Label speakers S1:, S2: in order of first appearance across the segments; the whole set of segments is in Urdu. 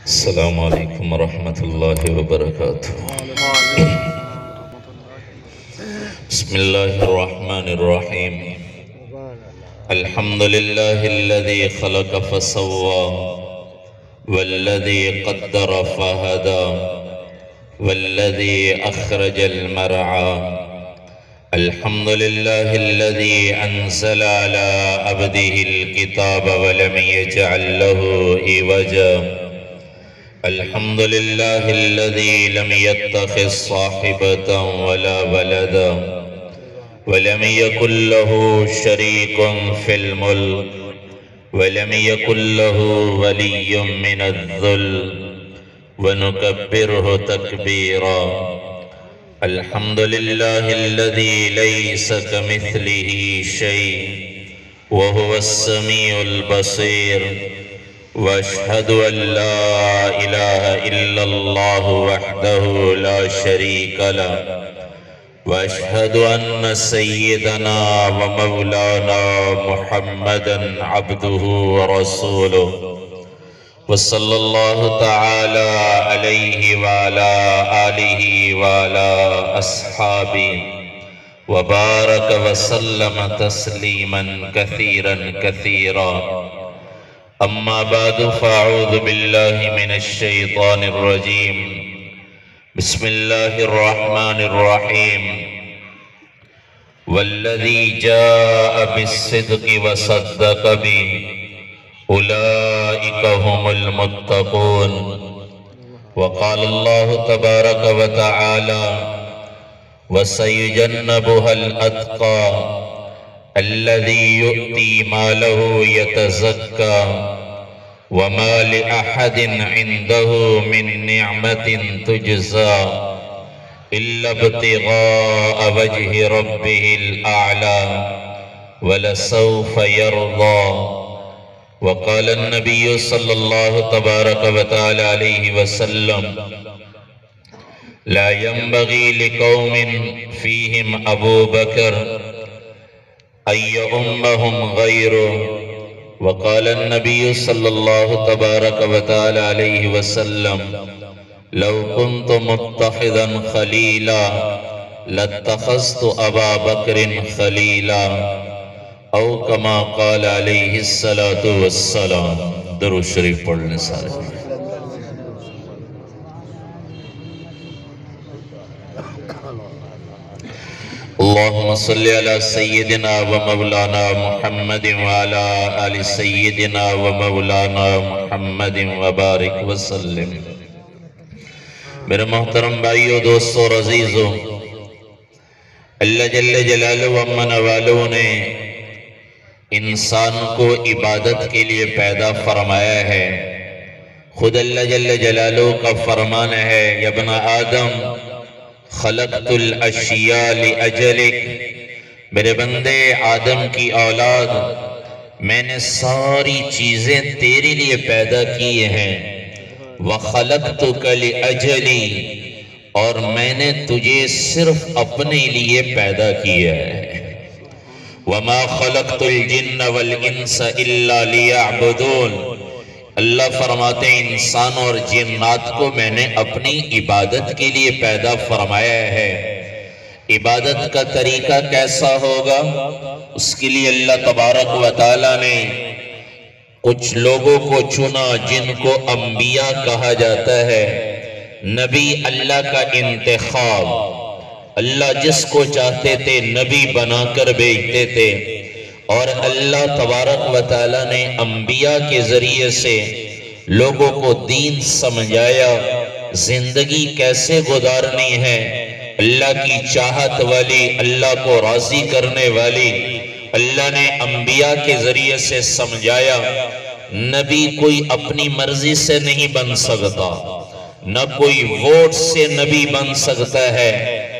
S1: السلام عليكم ورحمة الله وبركاته. بسم الله الرحمن الرحيم. الحمد لله الذي خلق فسوى والذي قدر فهدى والذي أخرج المرعى. الحمد لله الذي أنزل على عبده الكتاب ولم يجعل له عوجا. الحمد لله الذي لم يتخذ صاحبة ولا ولدا ولم يكن له شريك في الملك ولم يكن له ولي من الذل ونكبره تكبيرا. الحمد لله الذي ليس كمثله شيء وهو السميع البصير. واشهد ان لا اله الا الله وحده لا شريك له واشهد ان سيدنا ومولانا محمدا عبده ورسوله وصلى الله تعالى عليه وعلى آله وعلى أصحابه وبارك وسلم تسليما كثيرا كثيرا. أما بعد فأعوذ بالله من الشيطان الرجيم. بسم الله الرحمن الرحيم. والذي جاء بالصدق وصدق به أولئك هم المتقون. وقال الله تبارك وتعالى وسيجنبها الأتقى الذي يؤتي ماله يتزكى وما لأحد عنده من نعمة تجزى إلا ابتغاء وجه ربه الأعلى ولسوف يرضى. وقال النبي صلى الله تبارك وتعالى عليه وسلم لا ينبغي لقوم فيهم أبو بكر أن يؤمهم غيره. وقال النبي صلى الله تبارك وتعالى عليه وسلم لو كنت متخذا خليلا لاتخذت أبا بكر خليلا او کما قال علیہ الصلاۃ والسلام. درود شریف پڑھنے سارے. اللہم صلی علی سیدنا و مولانا محمد وعلی آل سیدنا و مولانا محمد وبارک وسلم. میرے محترم بھائیو، دوستو اور عزیزو، اللہ جل جلالہ و امن والوں نے انسان کو عبادت کے لیے پیدا فرمایا ہے. خود اللہ جل جلالہ کا فرمان ہے یا ابن آدم خلقت الاشیاء لأجلک. میرے بندے آدم کی اولاد، میں نے ساری چیزیں تیرے لیے پیدا کی ہیں. وخلقتک لأجلی، اور میں نے تجھے صرف اپنے لیے پیدا کیا ہے. وَمَا خَلَقْتُ الْجِنَّ وَالْإِنسَ إِلَّا لِيَعْبُدُونَ. اللہ فرماتے ہیں انسان اور جنات کو میں نے اپنی عبادت کے لیے پیدا فرمایا ہے. عبادت کا طریقہ کیسا ہوگا؟ اس کے لیے اللہ تبارک و تعالیٰ نے کچھ لوگوں کو چنا جن کو انبیاء کہا جاتا ہے. نبی اللہ کا انتخاب، اللہ جس کو چاہتے تھے نبی بنا کر بھیجتے تھے. اور اللہ تبارک و تعالیٰ نے انبیاء کے ذریعے سے لوگوں کو دین سمجھایا، زندگی کیسے گزارنی ہے، اللہ کی چاہت والی، اللہ کو راضی کرنے والی اللہ نے انبیاء کے ذریعے سے سمجھایا. نبی کوئی اپنی مرضی سے نہیں بن سکتا، نہ کوئی ووٹ سے نبی بن سکتا ہے،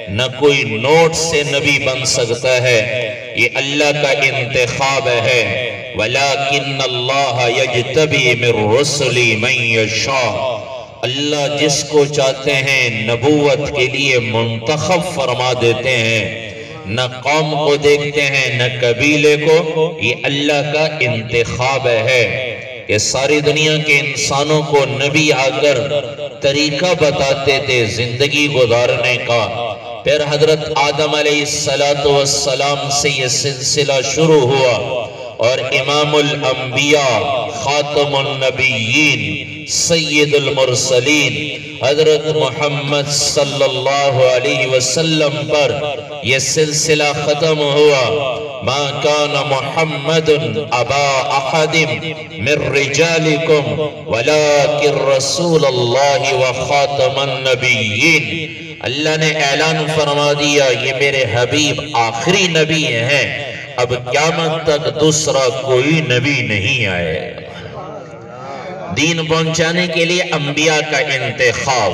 S1: نہ کوئی نوٹ سے نبی بن سکتا ہے. یہ اللہ کا انتخاب ہے. وَلَكِنَّ اللَّهَ يَجْتَبِي مِن رُّسُلِهِ مَن يَشَاءُ. اللہ جس کو چاہتے ہیں نبوت کے لیے منتخب فرما دیتے ہیں. نہ قوم کو دیکھتے ہیں نہ قبیلے کو، یہ اللہ کا انتخاب ہے. کہ ساری دنیا کے انسانوں کو نبی آ کر طریقہ بتاتے تھے زندگی گزارنے کا۔ پھر حضرت آدم علیہ السلام سے یہ سلسلہ شروع ہوا اور امام الانبیاء خاتم النبیین سید المرسلین حضرت محمد صلی اللہ علیہ وسلم پر یہ سلسلہ ختم ہوا۔ ما کان محمد ابا احد من رجالکم ولکن رسول اللہ وخاتم النبیین۔ اللہ نے اعلان فرما دیا یہ میرے حبیب آخری نبی ہیں، اب قیامت تک دوسرا کوئی نبی نہیں آئے۔ دین پہنچانے کے لیے انبیاء کا انتخاب،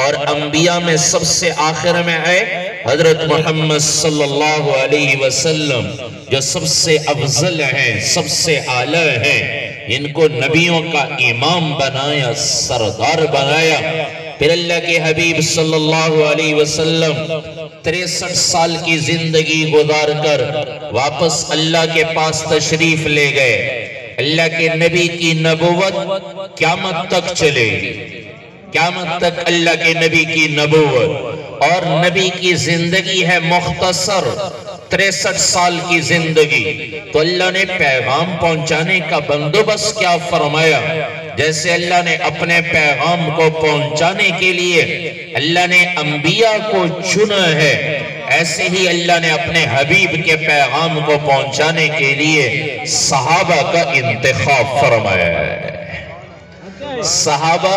S1: اور انبیاء میں سب سے آخر میں آئے حضرت محمد صلی اللہ علیہ وسلم، جو سب سے افضل ہیں، سب سے اعلیٰ ہیں، ان کو نبیوں کا امام بنایا، سردار بنایا۔ پھر اللہ کے حبیب صلی اللہ علیہ وسلم 63 سال کی زندگی گزار کر واپس اللہ کے پاس تشریف لے گئے۔ اللہ کے نبی کی نبوت قیامت تک چلے گی، قیامت تک اللہ کے نبی کی نبوت، اور نبی کی زندگی ہے مختصر 63 سال کی زندگی، تو اللہ نے پیغام پہنچانے کا بندوبست کیا فرمایا؟ جیسے اللہ نے اپنے پیغام کو پہنچانے کے لیے اللہ نے انبیاء کو چنا ہے، ایسے ہی اللہ نے اپنے حبیب کے پیغام کو پہنچانے کے لیے صحابہ کا انتخاب فرمایا ہے۔ صحابہ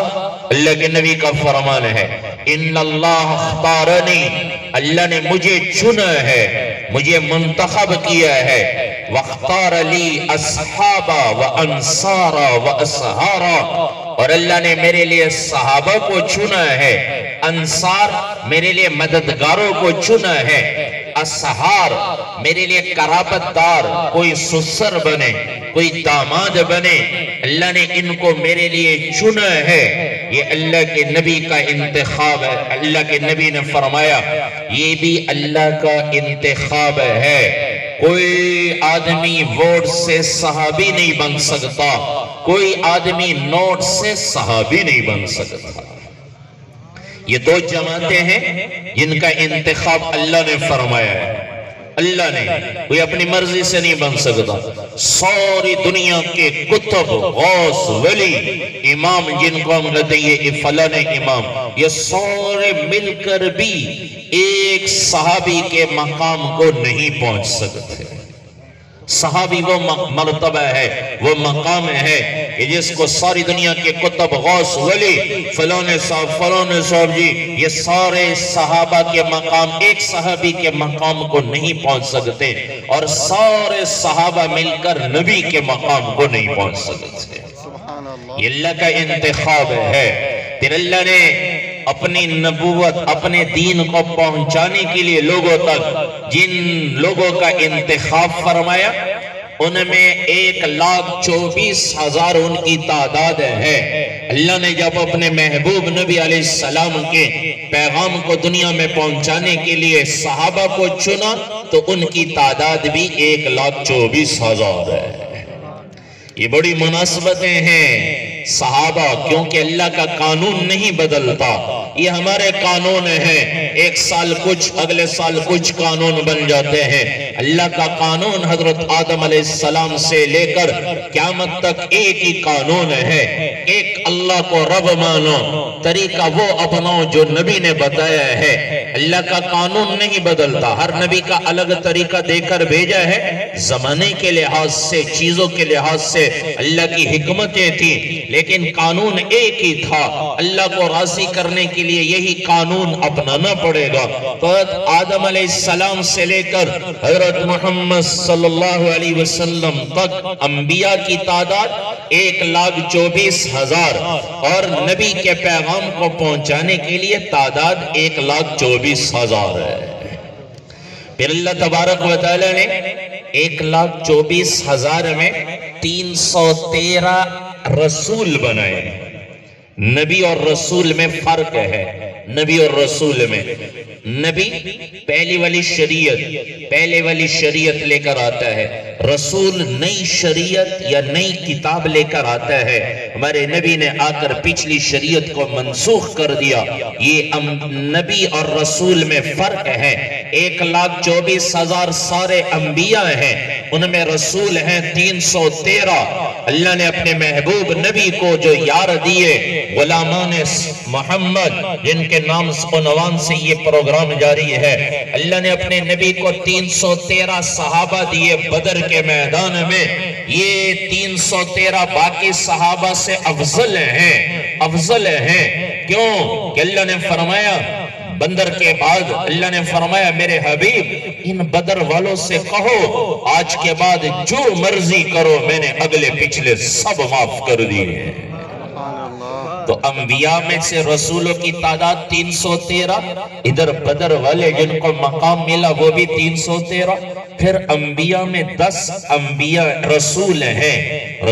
S1: اللہ کے نبی کا فرمان ہے، ان اللہ اختارنی، اللہ نے مجھے چنا ہے، مجھے منتخب کیا ہے، واختار لی اصحابہ و انصارہ و اسہارہ، اور اللہ نے میرے لیے صحابہ کو چنا ہے، انصار میرے لیے مددگاروں کو چنا ہے، اسہار میرے لیے قرابت دار، کوئی سسر بنے، کوئی داماد بنے، اللہ نے ان کو میرے لیے چنا ہے۔ یہ اللہ کے نبی کا انتخاب ہے۔ اللہ کے نبی نے فرمایا یہ بھی اللہ کا انتخاب ہے، کوئی آدمی ووٹ سے صحابی نہیں بن سکتا، کوئی آدمی نوٹ سے صحابی نہیں بن سکتا۔ یہ دو جماعتیں ہیں جن کا انتخاب اللہ نے فرمایا ہے، اللہ نے، کوئی اپنی مرضی سے نہیں بن سکتا۔ ساری دنیا کے کتب، غوث، ولی، امام جن کو ہم کہتے ہیں یہ فلاں امام، یہ سارے مل کر بھی ایک صحابی کے مقام کو نہیں پہنچ سکتے۔ صحابی وہ مرتبہ ہے، وہ مقام ہے کہ جس کو ساری دنیا کے کتب، غوث، ولی، فلاں صاحب جی، یہ سارے صحابہ کے مقام ایک صحابی کے مقام کو نہیں پہنچ سکتے، اور سارے صحابہ مل کر نبی کے مقام کو نہیں پہنچ سکتے۔ یہ اللہ کا انتخاب ہے۔ پھر اللہ نے اپنی نبوت، اپنے دین کو پہنچانے کے لیے لوگوں تک جن لوگوں کا انتخاب فرمایا، ان میں 1,24,000 ان کی تعداد ہے۔ اللہ نے جب اپنے محبوب نبی علیہ السلام کے پیغام کو دنیا میں پہنچانے کے لیے صحابہ کو چنا تو ان کی تعداد بھی 1,24,000 ہے۔ یہ بڑی مناسبتیں ہیں صحابہ، کیونکہ اللہ کا قانون نہیں بدلتا، یہ ہمارے قانون ہیں، ایک سال کچھ، اگلے سال کچھ قانون بن جاتے ہیں۔ اللہ کا قانون حضرت آدم علیہ السلام سے لے کر قیامت تک ایک ہی قانون ہے، ایک اللہ کو رب مانو، طریقہ وہ اپناؤ جو نبی نے بتایا ہے۔ اللہ کا قانون نہیں بدلتا، ہر نبی کا الگ طریقہ دے کر بھیجا ہے، زمانے کے لحاظ سے، چیزوں کے لحاظ سے اللہ کی حکمتیں تھیں، لیکن قانون ایک ہی تھا۔ اللہ کو راضی کرنے کے لیے یہی قانون اپنانا پڑے گا۔ تو آدم علیہ السلام سے لے کر حضرت محمد صلی اللہ علیہ وسلم تک انبیاء کی تعداد 1,24,000، اور نبی کے پیغام کو پہنچانے کے لیے تعداد 1,24,000 ہے۔ پھر اللہ تبارک و تعالی نے 1,24,000 میں 313 رسول بنائے۔ نبی اور رسول میں فرق ہے، نبی اور رسول میں نبی پہلی والی شریعت لے کر آتا ہے، رسول نئی شریعت یا نئی کتاب لے کر آتا ہے۔ ہمارے نبی نے آ کر پچھلی شریعت کو منسوخ کر دیا۔ یہ نبی اور رسول میں فرق ہے۔ 1,24,000 سارے انبیاء ہیں، ان میں رسول ہیں 313۔ اللہ نے اپنے محبوب نبی کو جو یار دیے، غلامان محمد جن کے نام عنوان سے یہ پروگرام جاری ہے، اللہ نے اپنے نبی کو 313 صحابہ دیے بدر کے میدان میں۔ یہ 313 باقی صحابہ سے افضل ہیں۔ کیوں کہ اللہ نے فرمایا بدر کے بعد، اللہ نے فرمایا میرے حبیب ان بدر والوں سے کہو آج کے بعد جو مرضی کرو، میں نے اگلے پچھلے سب معاف کر دیے۔ تو انبیاء میں سے رسولوں کی تعداد 313، ادھر بدر والے جن کو مقام ملا وہ بھی 313۔ پھر انبیاء میں 10 انبیاء رسول ہیں،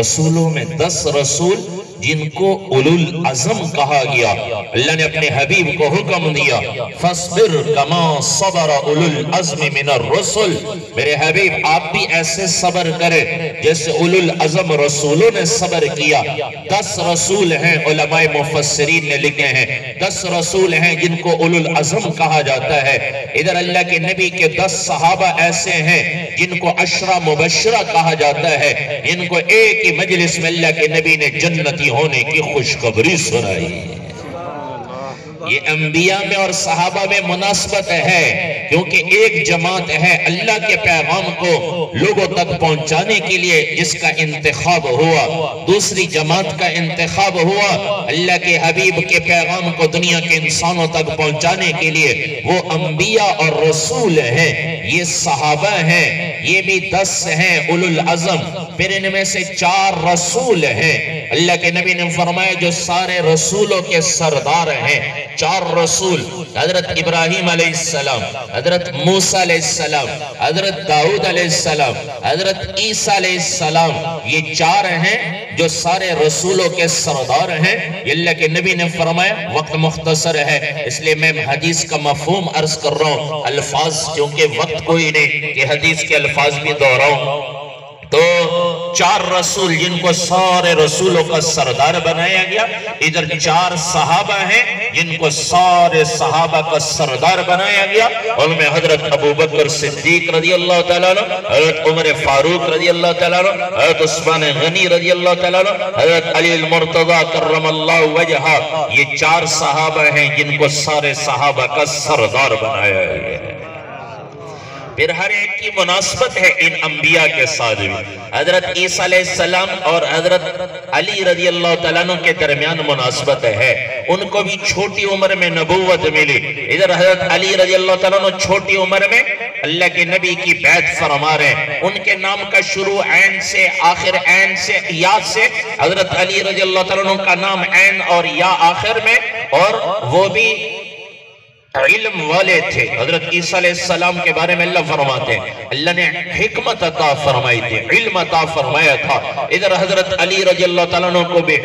S1: رسولوں میں 10 رسول جن کو اولو العزم کہا گیا۔ اللہ نے اپنے حبیب کو حکم دیا فَاصْبِرْ كَمَا صَبَرَ اولو العزم من الرسل، میرے حبیب آپ بھی ایسے صبر کرے جیسے اولو العزم رسولوں نے صبر کیا۔ 10 رسول ہیں، علماء مفسرین نے لکھے ہیں 10 رسول ہیں جن کو اولو العزم کہا جاتا ہے۔ ادھر اللہ کے نبی کے 10 صحابہ ایسے ہیں جن کو 10 مبشرہ کہا جاتا ہے، جن کو ایک ہی مجلس میں اللہ کے نبی نے جنتی ہونے کی خوشخبری سنائی۔ یہ انبیاء میں اور صحابہ میں مناسبت ہے، کیونکہ ایک جماعت ہے اللہ کے پیغام کو لوگوں تک پہنچانے کے لیے جس کا انتخاب ہوا، دوسری جماعت کا انتخاب ہوا اللہ کے حبیب کے پیغام کو دنیا کے انسانوں تک پہنچانے کے لیے۔ وہ انبیاء اور رسول ہیں، یہ صحابہ ہیں، یہ بھی 10 ہیں اولو العزم۔ پھر ان میں سے 4 رسول ہیں، اللہ کے نبی نے فرمایا جو سارے رسولوں کے سردار ہیں۔ 4 رسول، حضرت ابراہیم علیہ السلام، حضرت موسیٰ علیہ السلام، حضرت داؤد علیہ السلام، حضرت عیسیٰ علیہ السلام، یہ 4 ہیں جو سارے رسولوں کے سردار ہیں۔ اللہ کے نبی نے فرمایا، وقت مختصر ہے اس لیے میں حدیث کا مفہوم عرض کر رہا ہوں، الفاظ کیونکہ وقت کوئی نہیں کہ حدیث کے الفاظ بھی دہراؤں۔ تو 4 رسول جن کو سارے رسولوں کا سردار بنایا گیا، ادھر 4 صحابہ ہیں جن کو سارے صحابہ کا سردار بنایا گیا، ان میں حضرت ابو بکر صدیق رضی اللہ تعالیٰ عنہ، حضرت عمر فاروق رضی اللہ تعالیٰ عنہ، حضرت عثمان غنی رضی اللہ تعالیٰ عنہ، حضرت علی المرتضی کرم اللہ وجہہ۔ یہ 4 صحابہ ہیں جن کو سارے صحابہ کا سردار بنایا گیا ہے۔ پھر ہر ایک کی مناسبت ہے ان انبیاء کے ساتھ بھی۔ حضرت عیسیٰ علیہ السلام اور حضرت علی رضی اللہ تعالیٰ عنہ کے درمیان مناسبت ہے، ان کو بھی چھوٹی عمر میں نبوت ملی۔ ادھر حضرت علی رضی اللہ تعالیٰ عنہ چھوٹی عمر میں اللہ کے نبی کی بیعت فرما رہے ہیں۔ ان کے نام کا شروع عین سے، آخر عین سے، یا سے، حضرت علی رضی اللہ تعالیٰ عنہ کا نام عین اور یا آخر میں، اور وہ بھی علم والے تھے۔ حضرت عیسیٰ علیہ السلام کے بارے میں اللہ فرماتے ہیں اللہ نے حکمت عطا فرمائی تھی، علم عطا فرمایا تھا۔ ادھر حضرت علی رضی اللہ تعالیٰ عنہ کو بھی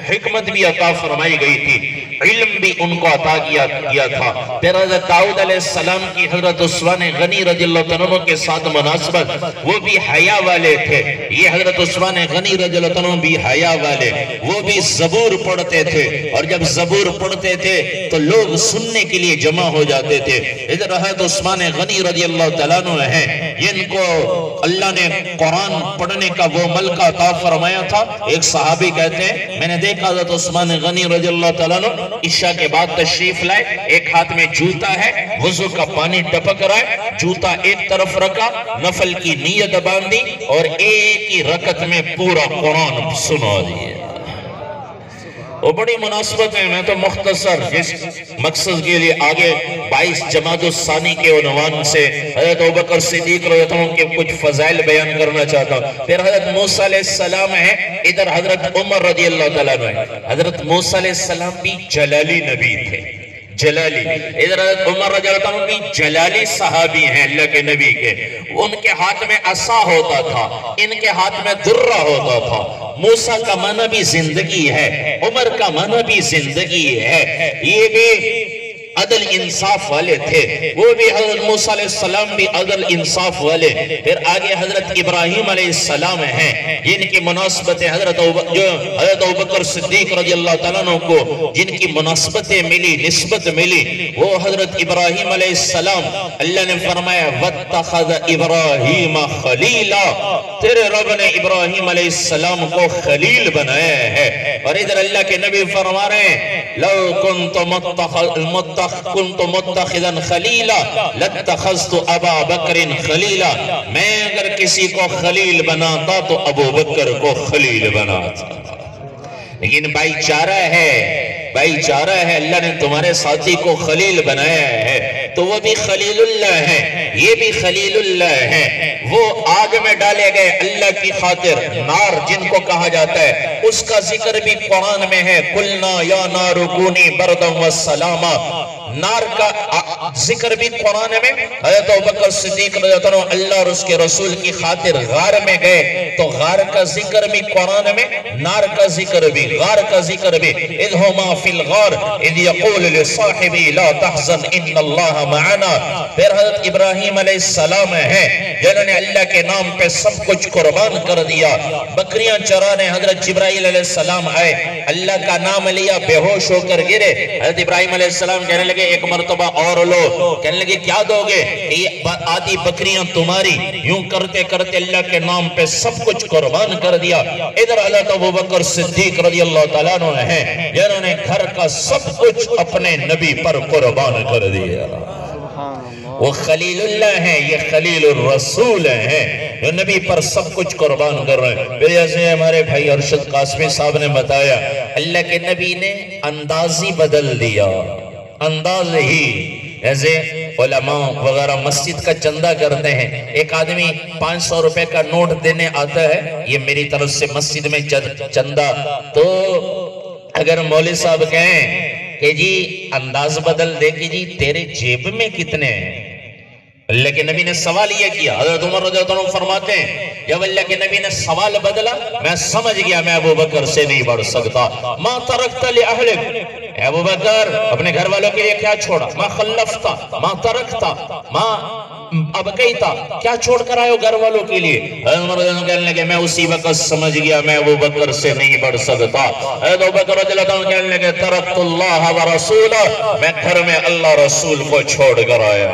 S1: حکمت بھی عطا فرمائی گئی تھی، علم بھی ان کو عطا کیا تھا۔ پھر حضرت داؤد علیہ السلام کی حضرت عثمان غنی رضی اللہ تعالیٰ عنہ کے ساتھ مناسبت، وہ بھی حیا والے تھے۔ یہ حضرت عثمان غنی رضی اللہ تعالیٰ عنہ بھی حیا والے، وہ بھی زبور پڑھتے تھے، اور جب زبور پڑھتے تھے تو لوگ سننے کے لیے جمع ہو جاتے تھے۔ ادھر حضرت عثمان غنی رضی اللہ تعالیٰ عنہ ہیں جن کو اللہ نے قرآن پڑھنے کا وہ ملکہ عطا فرمایا تھا۔ ایک صحابی کہتے ہیں میں نے دیکھا حضرت عثمان غنی رضی اللہ تعالیٰ عنہ عشاء کے بعد تشریف لائے، ایک ہاتھ میں جوتا ہے، وضو کا پانی ٹپک رہا ہے، جوتا ایک طرف رکھا، نفل کی نیت باندھی اور ایک ہی رکعت میں پورا قرآن سنا دیا۔ وہ بڑی مناسبت ہے، میں تو مختصر جس مقصد کے لیے آگے 22 جمادی الثانی کے عنوان سے حضرت ابوبکر صدیق رضی اللہ عنہ کے کچھ فضائل بیان کرنا چاہتا ہوں۔ پھر حضرت موسیٰ علیہ السلام ہے، ادھر حضرت عمر رضی اللہ تعالیٰ عنہ ہے۔ حضرت موسیٰ علیہ السلام بھی جلالی نبی تھے، جلالی۔ ادھر حضرت عمر رضی اللہ عنہ بھی جلالی صحابی ہیں اللہ کے نبی کے۔ ان کے ہاتھ میں عصا ہوتا تھا، ان کے ہاتھ میں درہ ہوتا تھا۔ موسیٰ کا معنی بھی زندگی ہے، عمر کا معنی بھی زندگی ہے۔ یہ بھی عدل انصاف والے تھے، وہ بھی حضرت موسیٰ علیہ السلام بھی عدل انصاف والے. پھر آگے حضرت ابراہیم علیہ السلام ہیں جن کی مناسبتیں حضرت ابوبکر صدیق رضی اللہ تعالیٰ عنہ کو جن کی مناسبتیں ملی، نسبت ملی، وہ حضرت ابراہیم علیہ السلام اللہ نے فرمایا وَاتَّخَذَ إِبْرَاهِيمَ خَلِيلًا، تیرے رب نے ابراہیم علیہ السلام کو خلیل بنایا ہے. اور ادھر اللہ کے نبی فرما رہے ہیں لَوْ كنت متخذا خلیلا لاتخذت ابا بکر خلیلا، میں اگر کسی کو خلیل بناتا تو ابو بکر کو خلیل بناتا. لیکن بھائی چارہ ہے، اللہ نے تمہارے ساتھی کو خلیل بنایا ہے تو وہ بھی خلیل اللہ ہے، یہ بھی خلیل اللہ ہے. وہ آگ میں ڈالے گئے اللہ کی خاطر، نار جن کو کہا جاتا ہے، اس کا ذکر بھی قرآن میں ہے قُلْنَا يَا نَارُ كُونِي بَرْدًا وَالسَّلَامًا. نار کا ذکر بھی قرآن میں. حضرت ابوبکر صدیق رضی اللہ عنہ اللہ اور اس کے رسول کی خاطر غار میں گئے تو غار کا ذکر بھی قرآن میں، نار کا ذکر بھی، غار کا ذکر بھی. اذ هما فی الغار اذ یقول لصاحبی لا تحزن ان اللہ معنا. پھر حضرت ابراہیم علیہ السلام ہیں جنہوں نے اللہ کے نام پہ سب کچھ قربان کر دیا. بکریاں چرانے حضرت جبرائیل علیہ السلام آئے، اللہ کا نام لیا، بے ہوش ہو کر گرے. حضرت ابراہیم علیہ السلام کہنے لگے ایک مرتبہ اور لو. کہنے لگے کیا دو گے؟ یہ آدھی بکریاں تمہاری. یوں کرتے کرتے اللہ کے نام پہ سب کچھ قربان کر دیا. ادھر حضرت ابوبکر صدیق رضی اللہ تعالیٰ عنہ ہیں جنہوں نے گھر کا سب کچھ اپنے نبی پر قربان کر دیا. وہ خلیل اللہ ہیں، یہ خلیل الرسول ہیں جو نبی پر سب کچھ قربان کر رہے ہیں. پھر جیسے ہمارے بھائی ارشد قاسمی صاحب نے بتایا اللہ کے نبی نے انداز ہی بدل دیا. انداز ہی ایسے علماء وغیرہ مسجد کا چندہ کرتے ہیں، ایک آدمی 500 روپے کا نوٹ دینے آتا ہے یہ میری طرف سے مسجد میں چندہ. تو اگر مولوی صاحب کہیں کہ جی انداز بدل دے کہ جی تیرے جیب میں کتنے ہیں، اللہ کے نبی نے سوال یہ کیا. حضرت عمر رضی اللہ عنہ فرماتے ہیں جب اللہ کے نبی نے سوال بدلا میں سمجھ گیا میں ابو بکر سے نہیں بڑھ سکتا. ما ترکت لأہلک، اے ابو بکر اپنے گھر والوں کے لیے کیا چھوڑا؟ ما خلفتا ما ترکتا ما ابقیتا، کیا چھوڑ کر آئے ہو گھر والوں کے لیے؟ حضرت عمر رضی اللہ عنہ کہنے لگے میں اسی وقت سمجھ گیا میں ابو بکر سے نہیں بڑھ سکتا. حضرت ابو بکر رضی اللہ عنہ کہنے لگے ترکت اللہ ورسولہ، میں گھر میں اللہ رسول کو چھوڑ کر آیا.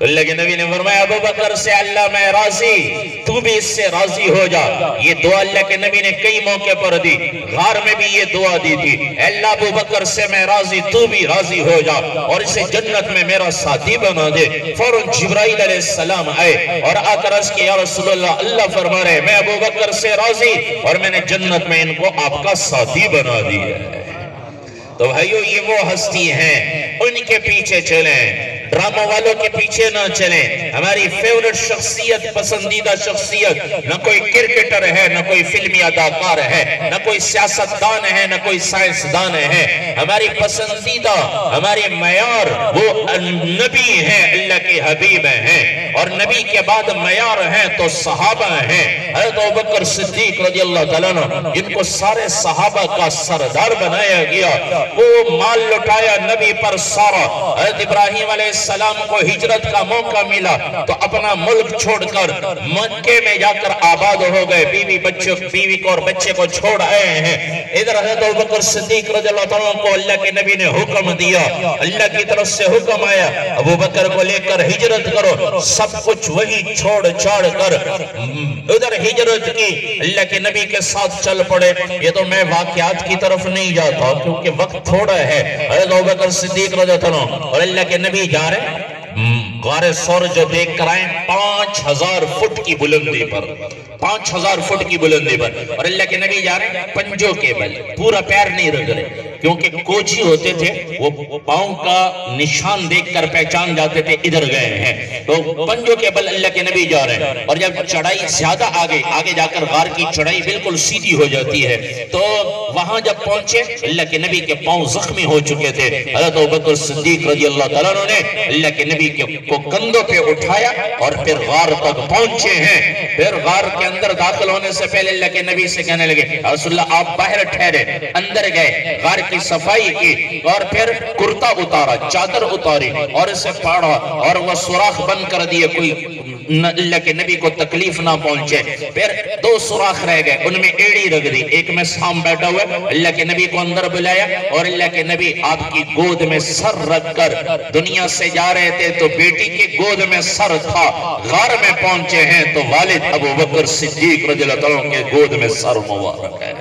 S1: اللہ کے نبی نے فرمایا ابو بکر سے اللہ میں راضی، تو بھی اس سے راضی ہو جا. یہ دعا اللہ کے نبی نے کئی موقع پر دی، غار میں بھی یہ دعا دی تھی اللہ ابو بکر سے میں راضی، تو بھی راضی ہو جا اور اسے جنت میں میرا ساتھی بنا دے. فوراً جبرائیل علیہ السلام آئے اور آ کر عرض کیا یا رسول اللہ، اللہ فرما رہے میں ابو بکر سے راضی اور میں نے جنت میں ان کو آپ کا ساتھی بنا دیا ہے. تو بھائیو یہ وہ ہستی ہیں، ان کے پیچھے چلیں، ڈرامہ والوں کے پیچھے نہ چلیں. ہماری فیورٹ شخصیت، پسندیدہ شخصیت نہ کوئی کرکٹر ہے، نہ کوئی فلمی اداکار ہے، نہ کوئی سیاستدان ہے، نہ کوئی سائنسدان ہے. ہماری پسندیدہ، ہماری معیار وہ نبی ہیں، اللہ کے حبیب ہیں. اور نبی کے بعد معیار ہیں تو صحابہ ہیں. حضرت ابوبکر صدیق رضی اللہ تعالیٰ عنہ جن کو سارے صحابہ کا سردار بنایا گیا، وہ مال لٹایا نبی پر سارا. حضرت ابراہیم علیہ السلام کو ہجرت کا موقع ملا تو اپنا ملک چھوڑ کر مکے میں جا کر آباد ہو گئے، بیوی کو اور بچے کو چھوڑ آئے ہیں. ادھر حضرت ابوبکر صدیق رضی اللہ تعالیٰ کو اللہ کے نبی نے حکم دیا، اللہ کی طرف سے حکم آیا ابو بکر کو لے کر ہجرت کرو. سب کچھ وہی چھوڑ چھاڑ کر ادھر ہجرت کی، اللہ کے نبی کے ساتھ چل پڑے. یہ تو میں واقعات کی طرف نہیں جاتا کیونکہ وقت تھوڑا ہے. حضرت ابوبکر صدیق رضی اللہ عنہ اور اللہ کے نبی جا رہے ہیں غار ثور جو دیکھ کر آئیں 5000 فٹ کی بلندی پر، 5000 فٹ کی بلندی پر. اور اللہ کے نبی جا رہے ہیں پنجوں کے بل، پورا پیر نہیں رکھ رہے کیونکہ کوچی ہوتے تھے وہ پاؤں کا نشان دیکھ کر پہچان جاتے تھے ادھر گئے ہیں. تو پنجوں کے بل اللہ کے نبی جا رہے ہیں. اور جب چڑھائی زیادہ آگے جا کر غار کی چڑھائی بالکل سیدھی ہو جاتی ہے تو وہاں جب پہنچے اللہ کے نبی کے پاؤں زخمی ہو چکے تھے. حضرت ابوبکر صدیق رضی اللہ تعالیٰ عنہ نے اللہ کے نبی کو کندھوں پہ اٹھایا اور پھر غار تک پہنچے ہیں. پھر غار کے اندر داخل ہونے سے پہلے اللہ کے نبی سے کہنے لگے رسول اللہ آپ باہر ٹھہرے. اندر گئے، غار کی صفائی کی اور پھر کرتا اتارا، چادر اتاری اور اسے پھاڑا اور وہ سوراخ بند کر دیے کوئی اللہ کے نبی کو تکلیف نہ پہنچے۔ پھر 2 سوراخ رہ گئے، ان میں ایڑی رکھ دی، ایک میں سام بیٹھا ہوئے، اللہ کے نبی کو اندر بلایا اور اللہ کے نبی آپ کی گود میں سر رکھ کر دنیا سے جا رہے تھے تو بیٹی کی گود میں سر تھا، غار میں پہنچے ہیں تو والد ابو بکر صدیق رضی اللہ عنہ کے گود میں سر مبارک ہے۔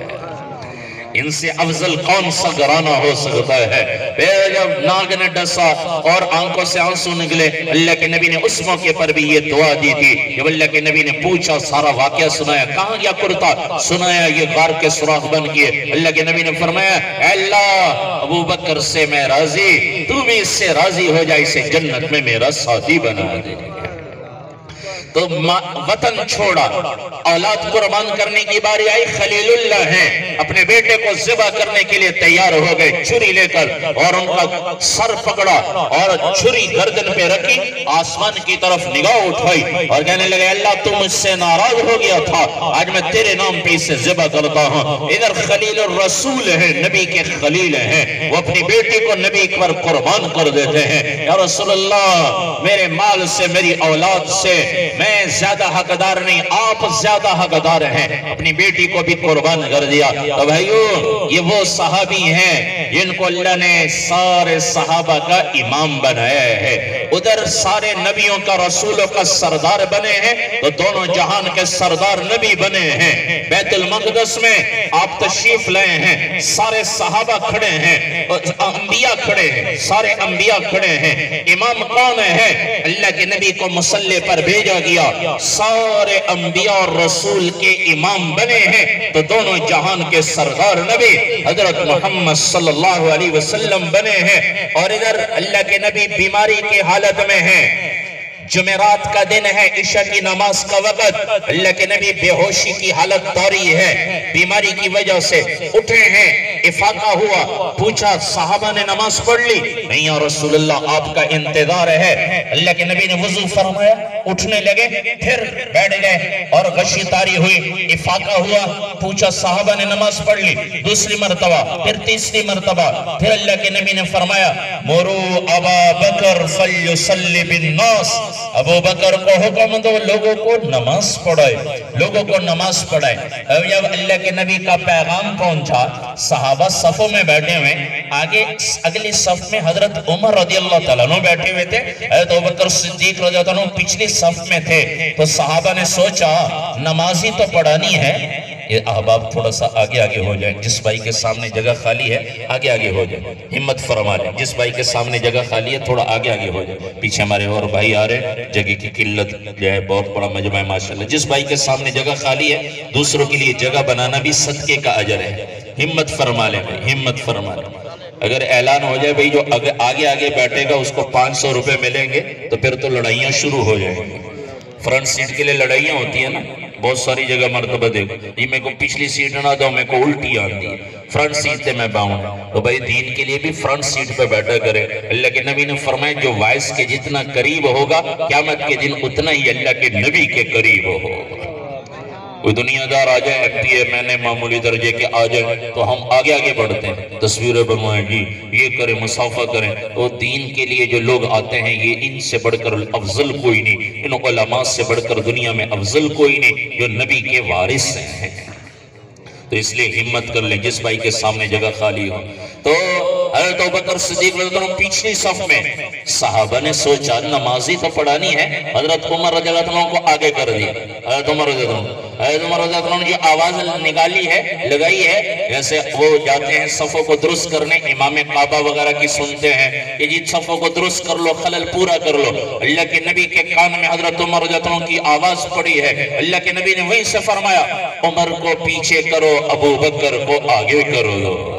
S1: ان سے افضل کون سا گھرانہ ہو سکتا ہے؟ پھر جب ناگ نے ڈسا اور آنکھوں سے آنسو نکلے، اللہ کے نبی نے اس موقع پر بھی یہ دعا دی تھی۔ جب اللہ کے نبی نے پوچھا، سارا واقعہ سنایا، کہاں گیا کرتا؟ سنایا، یہ غار کے سوراخ بن کیے۔ اللہ کے نبی نے فرمایا، اے اللہ، ابو بکر سے میں راضی، تو بھی اس سے راضی ہو جائے، اسے جنت میں میرا ساتھی بنا دے۔ تو وطن چھوڑا، اولاد قربان کرنے کی باری آئی، خلیل اللہ ہیں، اپنے بیٹے کو ذبح کرنے کے لیے تیار ہو گئے، چھری لے کر اور ان کا سر پکڑا اور چھری گردن پہ رکھی، آسمان کی طرف نگاہ اٹھائی اور کہنے لگے، اللہ تو مجھ سے ناراض ہو گیا تھا، آج میں تیرے نام پہ اسے ذبح کرتا ہوں۔ ادھر خلیل الرسول ہیں، نبی کے خلیل ہیں، وہ اپنی بیٹی کو نبی پر قربان کر دیتے ہیں۔ یا رسول اللہ، میرے مال سے، میری اولاد سے میں زیادہ حقدار نہیں، آپ زیادہ حقدار ہیں، اپنی بیٹی کو بھی قربان کر دیا۔ تو بھائیو، یہ وہ صحابی ہیں جن کو اللہ نے سارے صحابہ کا امام بنایا ہے، ادھر سارے نبیوں کا، رسولوں کا سردار بنے ہیں، تو دونوں جہان کے سردار نبی بنے ہیں۔ بیت المقدس میں آپ تشریف لائے ہیں، سارے صحابہ کھڑے ہیں، انبیاء کھڑے ہیں، سارے انبیاء کھڑے ہیں۔ امام کون ہے؟ اللہ کے نبی کو مصلی پر بھیجا گیا، سارے انبیاء اور رسول کے امام بنے ہیں، تو دونوں جہان کے سردار نبی حضرت محمد صلی اللہ علیہ وسلم بنے ہیں۔ اور ادھر اللہ کے نبی بیماری کی حالت میں ہیں، جمعرات کا دن ہے، عشاء کی نماز کا وقت، اللہ کے نبی بے ہوشی کی حالت طاری ہے، بیماری کی وجہ سے اٹھے ہیں، افاقہ ہوا، پوچھا صحابہ نے نماز پڑھ لی؟ نہیں یا رسول اللہ، آپ کا انتظار ہے۔ اللہ کے نبی نے وضو فرمایا، اٹھنے لگے، پھر بیٹھ گئے اور غشی طاری ہوئی، افاقہ ہوا، پوچھا صحابہ نے نماز پڑھ لی؟ دوسری مرتبہ، پھر تیسری مرتبہ، پھر اللہ کے نبی نے فرمایا، مرو ابا بکر فلیصلی بالناس، ابو بکر کو حکم دو لوگوں کو نماز پڑھائے، لوگوں کو نماز پڑھائے۔ جب اللہ کے نبی کا پیغام پہنچا، صحابہ صفوں میں بیٹھے ہوئے، آگے اگلی صف میں حضرت عمر رضی اللہ تعالیٰ عنہ بیٹھے ہوئے تھے، حضرت ابو بکر صدیق رضی اللہ عنہ پچھلی صف میں تھے، تو صحابہ نے سوچا نمازی تو پڑھانی ہے، یہ احباب تھوڑا سا آگے آگے ہو جائیں، جس بھائی کے سامنے جگہ خالی ہے آگے آگے ہو جائیں، ہمت فرما لیں، جس بھائی کے سامنے جگہ خالی ہے تھوڑا آگے آگے ہو جائیں، پیچھے ہمارے اور بھائی آ رہے ہیں، جگہ کی قلت جو ہے، بہت بڑا مجمع ہے ماشاءاللہ، جس بھائی کے سامنے جگہ خالی ہے دوسروں کے لیے جگہ بنانا بھی صدقے کا اجر ہے، ہمت فرما لیں بھائی، ہمت فرما لیں۔ اگر اعلان ہو جائے بھائی جو آگے آگے بیٹھے گا اس کو 500 روپے ملیں گے تو پھر تو لڑائیاں شروع ہو جائیں گی۔ فرنٹ سیٹ کے لیے لڑائیاں ہوتی ہیں نا، بہت ساری جگہ مرتبہ دیکھو، یہ میں کو پچھلی سیٹ نہ دو، میں کو الٹی آتی ہے، فرنٹ سیٹ تے میں باؤں، تو بھائی دین کے لیے بھی فرنٹ سیٹ پہ بیٹھا کرے۔ اللہ کے نبی نے فرمایا جو وائس کے جتنا قریب ہوگا قیامت کے دن اتنا ہی اللہ کے نبی کے قریب ہوگا۔ کوئی دنیا دار آ جائے، ایم پی اے میں معمولی درجے کے آ جائیں تو ہم آگے آگے بڑھتے ہیں، تصویریں بنوائیں جی، یہ کریں، مسافہ کریں، تو دین کے لیے جو لوگ آتے ہیں یہ ان سے بڑھ کر افضل کوئی نہیں، ان علماء سے بڑھ کر دنیا میں افضل کوئی نہیں جو نبی کے وارث ہیں۔ تو اس لیے ہمت کر لیں، جس بھائی کے سامنے جگہ خالی ہو۔ تو حضرت ابوبکر صدیق رضی اللہ عنہ پچھلی صف میں، صحابہ نے سوچا نمازی تو پڑھانی ہے، حضرت عمر رضی اللہ عنہ کو آگے کر دیا۔ حضرت عمر رضی اللہ عنہ نے آواز نکالی ہے، لگائی ہے، جیسے وہ جاتے ہیں صفوں کو درست کرنے، امام کعبہ وغیرہ کی سنتے ہیں کہ جی صفوں کو درست کر لو، خلل پورا کر لو۔ اللہ کے نبی کے کان میں حضرت عمر رضی اللہ عنہ کی آواز پڑی ہے، اللہ کے نبی نے وہیں سے فرمایا عمر کو پیچھے کرو، ابو بکر کو آگے کرو۔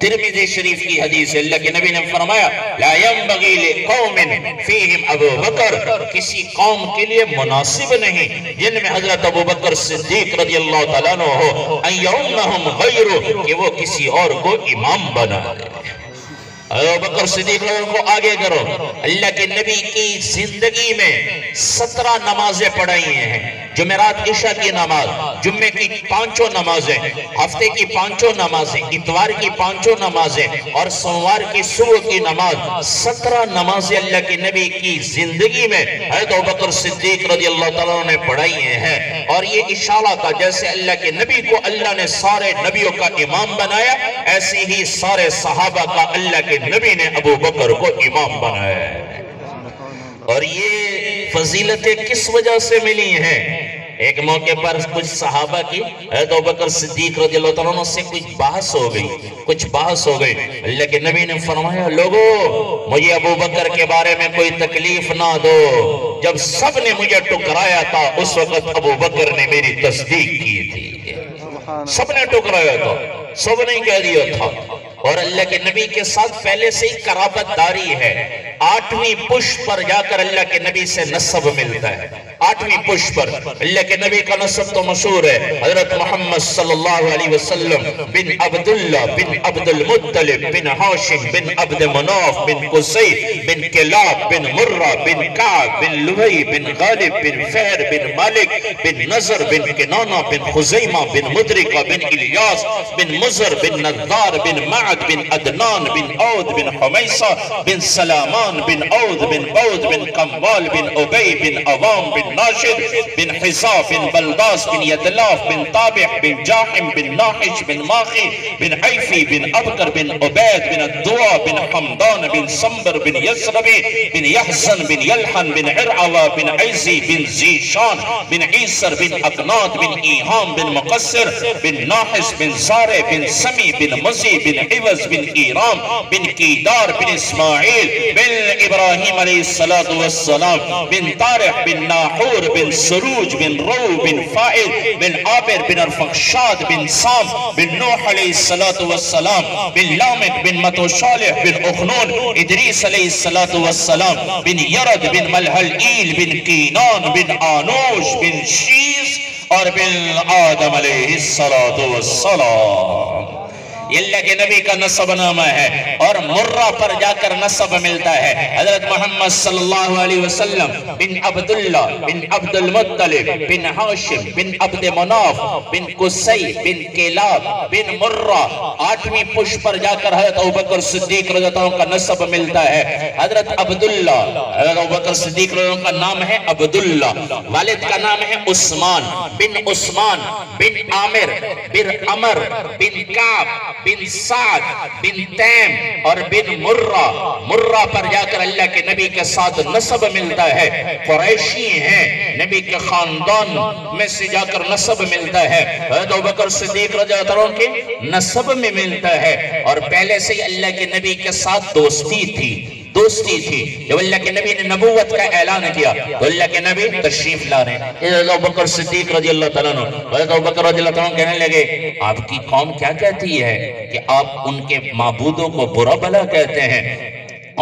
S1: ترمذی شریف کی حدیث ہے، اللہ کے نبی نے فرمایا لا ينبغي لقوم فيهم ابو بکر، کسی قوم کے لیے مناسب نہیں جن میں حضرت ابو بکر صدیق رضی اللہ تعالیٰ عنہ ہو، ان یؤمہم غیرہ، کہ وہ کسی اور کو امام بنا دے۔ ابو بکر صدیق رضی اللہ عنہ کو آگے کرو۔ اللہ کے نبی کی زندگی میں 17 نمازیں پڑھائی ہیں، جمعرات عشاء کی نماز، جمعے کی 5 نمازیں، ہفتے کی 5 نمازیں، اتوار کی 5 نمازیں اور سوموار کی صبح کی نماز، 17 نمازیں اللہ کے نبی کی زندگی میں حضرت ابوبکر صدیق رضی اللہ تعالیٰ نے پڑھائی ہیں۔ اور یہ اشارہ تھا جیسے اللہ کے نبی کو اللہ نے سارے نبیوں کا امام بنایا، ایسے ہی سارے صحابہ کا اللہ کے نبی نے ابوبکر کو امام بنایا ہے۔ اور یہ فضیلتیں کس وجہ سے ملی ہیں؟ ایک موقع پر کچھ صحابہ کی حضرت ابوبکر صدیق رضی اللہ تعالیٰ عنہ سے کچھ بحث ہو گئی، اللہ کے نبی نے فرمایا لوگو مجھے ابوبکر کے بارے میں کوئی تکلیف نہ دو، جب سب نے مجھے ٹکرایا تھا اس وقت ابوبکر نے میری تصدیق کی تھی۔ سب نے ٹکرایا تھا، سب نے کہہ دیا تھا۔ اور اللہ کے نبی کے ساتھ پہلے سے ہی قرابت داری ہے۔ 8ویں پشت پر جا کر اللہ کے نبی سے نسب ملتا ہے۔ 8ویں پشت پر اللہ کے نبی کا نسب تو مشہور ہے، حضرت محمد صلی اللہ علیہ وسلم بن عبداللہ بن عبد المطلب بن ہاشم بن عبد مناف بن قصی بن کلاب بن مرہ بن کعب بن لوئی بن غالب بن فہر بن مالک بن نظر بن کنانہ بن خزیمہ بن مدرکہ بن الیاس بن مزر بن نظار بن معد بن عدنان بن عود بن حمیسہ بن سلامان بن عود بن عود بن قموال بن عبی بن عوام بن ناشد بن حزا بن بلداس بن یدلاف بن طابح بن جاحم بن ناحش بن ماخی بن حیفی بن ابکر بن عبید بن الدعا بن حمدان بن سمبر بن یسربی بن یحزن بن یلحن بن عرعوہ بن عیزی بن زیشان بن عیسر بن اقناد بن ایہام بن مقصر بن ناحس بن زارے بن سمی بن مزی بن عوض بن ایرام بن کیدار بن اسماعیل بن ابراہیم علیہ السلام بن طارح بن ناحور بن سروج بن رو بن فائل بن عابر بن ارفخشاد بن سام بن نوح علیہ السلام بن لامک بن متوشالح بن اخنون ادریس علیہ السلام بن یرد بن ملحلئیل بن کینان بن آنوش بن شیس اور بن آدم علیہ السلام۔ یہ اللہ کے نبی کا نسب نامہ ہے۔ اور مرہ پر جا کر نسب ملتا ہے، حضرت محمد صلی اللہ علیہ وسلم بن عبداللہ بن عبد المطلب بن ہاشم بن عبد مناف بن قصی بن کلاب بن مرہ۔ 8ویں پشت پر جا کر حضرت ابوبکر صدیق رضی اللہ عنہ کا نسب ملتا ہے۔ حضرت عبداللہ، حضرت ابوبکر صدیق رضی اللہ عنہ کا نام ہے عبداللہ، والد کا نام ہے عثمان بن عامر بن عمر بن کعب بن سعد بن تیم اور بن مرہ پر جا کر اللہ کے نبی کے ساتھ نسب ملتا ہے۔ قریشی ہیں، نبی کے خاندان میں سے جا کر نسب ملتا ہے۔ حضرت ابوبکر صدیق رضی اللہ عنہ کے نسب میں ملتا ہے۔ اور پہلے سے ہی اللہ کے نبی کے ساتھ دوستی تھی۔ جب اللہ کے نبی نے نبوت کا اعلان کیا تو اللہ کے نبی تشریف لا رہے ہیں۔ حضرت ابوبکر صدیق رضی اللہ تعالیٰ عنہ، حضرت ابوبکر رضی اللہ تعالیٰ عنہ کہنے لگے آپ کی قوم کیا کہتی ہے کہ آپ ان کے معبودوں کو برا بھلا کہتے ہیں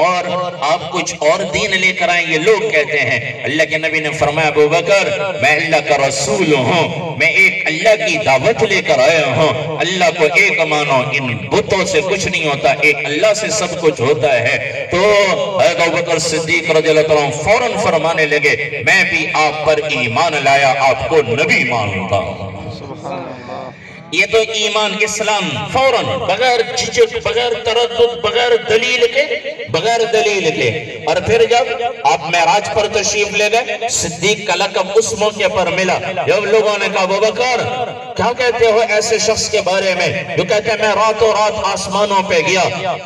S1: اور آپ کچھ اور دین لے کر آئیں، یہ لوگ کہتے ہیں۔ اللہ کے نبی نے فرمایا ابوبکر میں اللہ کا رسول ہوں، میں ایک اللہ کی دعوت لے کر آیا ہوں، اللہ کو ایک مانو، ان بتوں سے کچھ نہیں ہوتا، ایک اللہ سے سب کچھ ہوتا ہے۔ تو حضرت ابوبکر صدیق رضی اللہ عنہ فوراً فرمانے لگے میں بھی آپ پر ایمان لایا، آپ کو نبی مانتا ہوں۔ یہ تو ایمان اسلام فوراً، بغیر جھجک، بغیر تردد، بغیر دلیل کے۔ اور پھر جب آپ معراج پر تشریف لے گئے، صدیق کا لقب اس موقع پر ملا جب لوگوں نے کہا ابوبکر کیا کہتے ہو ایسے شخص کے بارے میں جو کہتے ہیں میں راتوں رات آسمانوں پہ گیا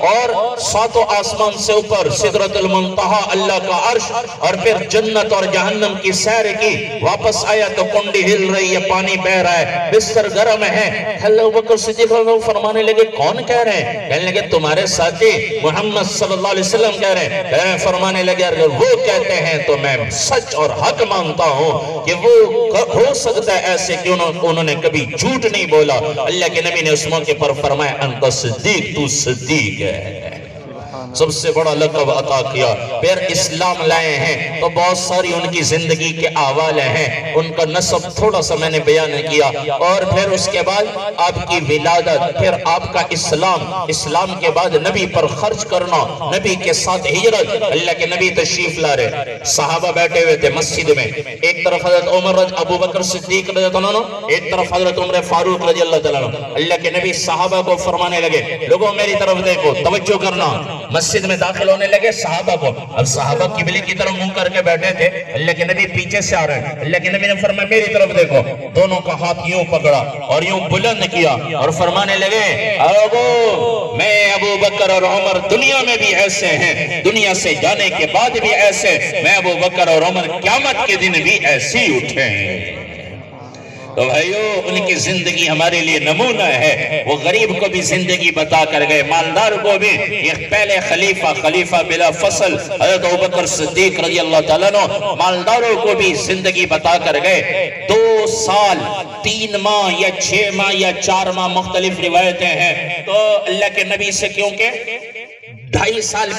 S1: اور 7 آسمان سے اوپر سدرۃ المنتہا اللہ کا عرش اور پھر جنت اور جہنم کی سیر کی، واپس آیا تو کنڈی ہل رہی ہے، پانی بہ رہا ہے، بستر گرم ہے۔ اللہ ابوبکر صدیق فرمانے لگے کون کہہ رہے ہیں؟ کہنے لگے تمہارے ساتھی محمد صلی اللہ علیہ وسلم کہہ رہے ہیں۔ فرمانے لگے اگر وہ کہتے ہیں تو میں سچ اور حق مانتا ہوں کہ وہ ہو سکتا ہے ایسے کہ انہوں نے کبھی جھوٹ نہیں بولا۔ اللہ کے نبی نے اس موقع پر فرمایا انت صدیق، تو صدیق ہے۔ سب سے بڑا لقب عطا کیا. پھر اسلام لائے ہیں تو بہت ساری ان کی زندگی کے احوال ہیں, ان کا نسب تھوڑا سا میں نے بیان کیا, اور پھر اس کے بعد آپ کی ولادت, پھر آپ کا اسلام کے بعد نبی پر خرچ کرنا, نبی کے ساتھ ہجرت. اللہ کے نبی تشریف لا رہے, صحابہ بیٹھے ہوئے تھے مسجد میں, ایک طرف حضرت عمر ابو بکر صدیق رضی اللہ عنہ, ایک طرف حضرت عمر فاروق رضی اللہ عنہ. اللہ کے نبی صحابہ کو فرمانے لگے, لوگوں میری طرف دیکھو, توجہ کرنا. مسجد میں داخل ہونے لگے صحابہ کو, اب صحابہ قبلے کی طرف منہ کر کے بیٹھے تھے, اللہ کے نبی پیچھے سے آ رہے ہیں. اللہ کے نبی نے فرمایا میری طرف دیکھو, دونوں کا ہاتھ یوں پکڑا اور یوں بلند کیا اور فرمانے لگے, میں ابو بکر اور عمر دنیا میں بھی ایسے ہیں, دنیا سے جانے کے بعد بھی ایسے, میں ابو بکر اور عمر قیامت کے دن بھی ایسے ہی اٹھیں. تو بھائیو, ان کی زندگی ہمارے لیے نمونہ ہے. وہ غریب کو بھی زندگی بتا کر گئے, مالدار کو بھی. یہ پہلے خلیفہ بلا فصل حضرت ابوبکر صدیق رضی اللہ تعالیٰ عنہ مالداروں کو بھی زندگی بتا کر گئے. 2 سال 3 ماہ یا 6 ماہ یا 4 ماہ مختلف روایتیں ہیں. تو اللہ کے نبی سے کیونکہ 2.5 سال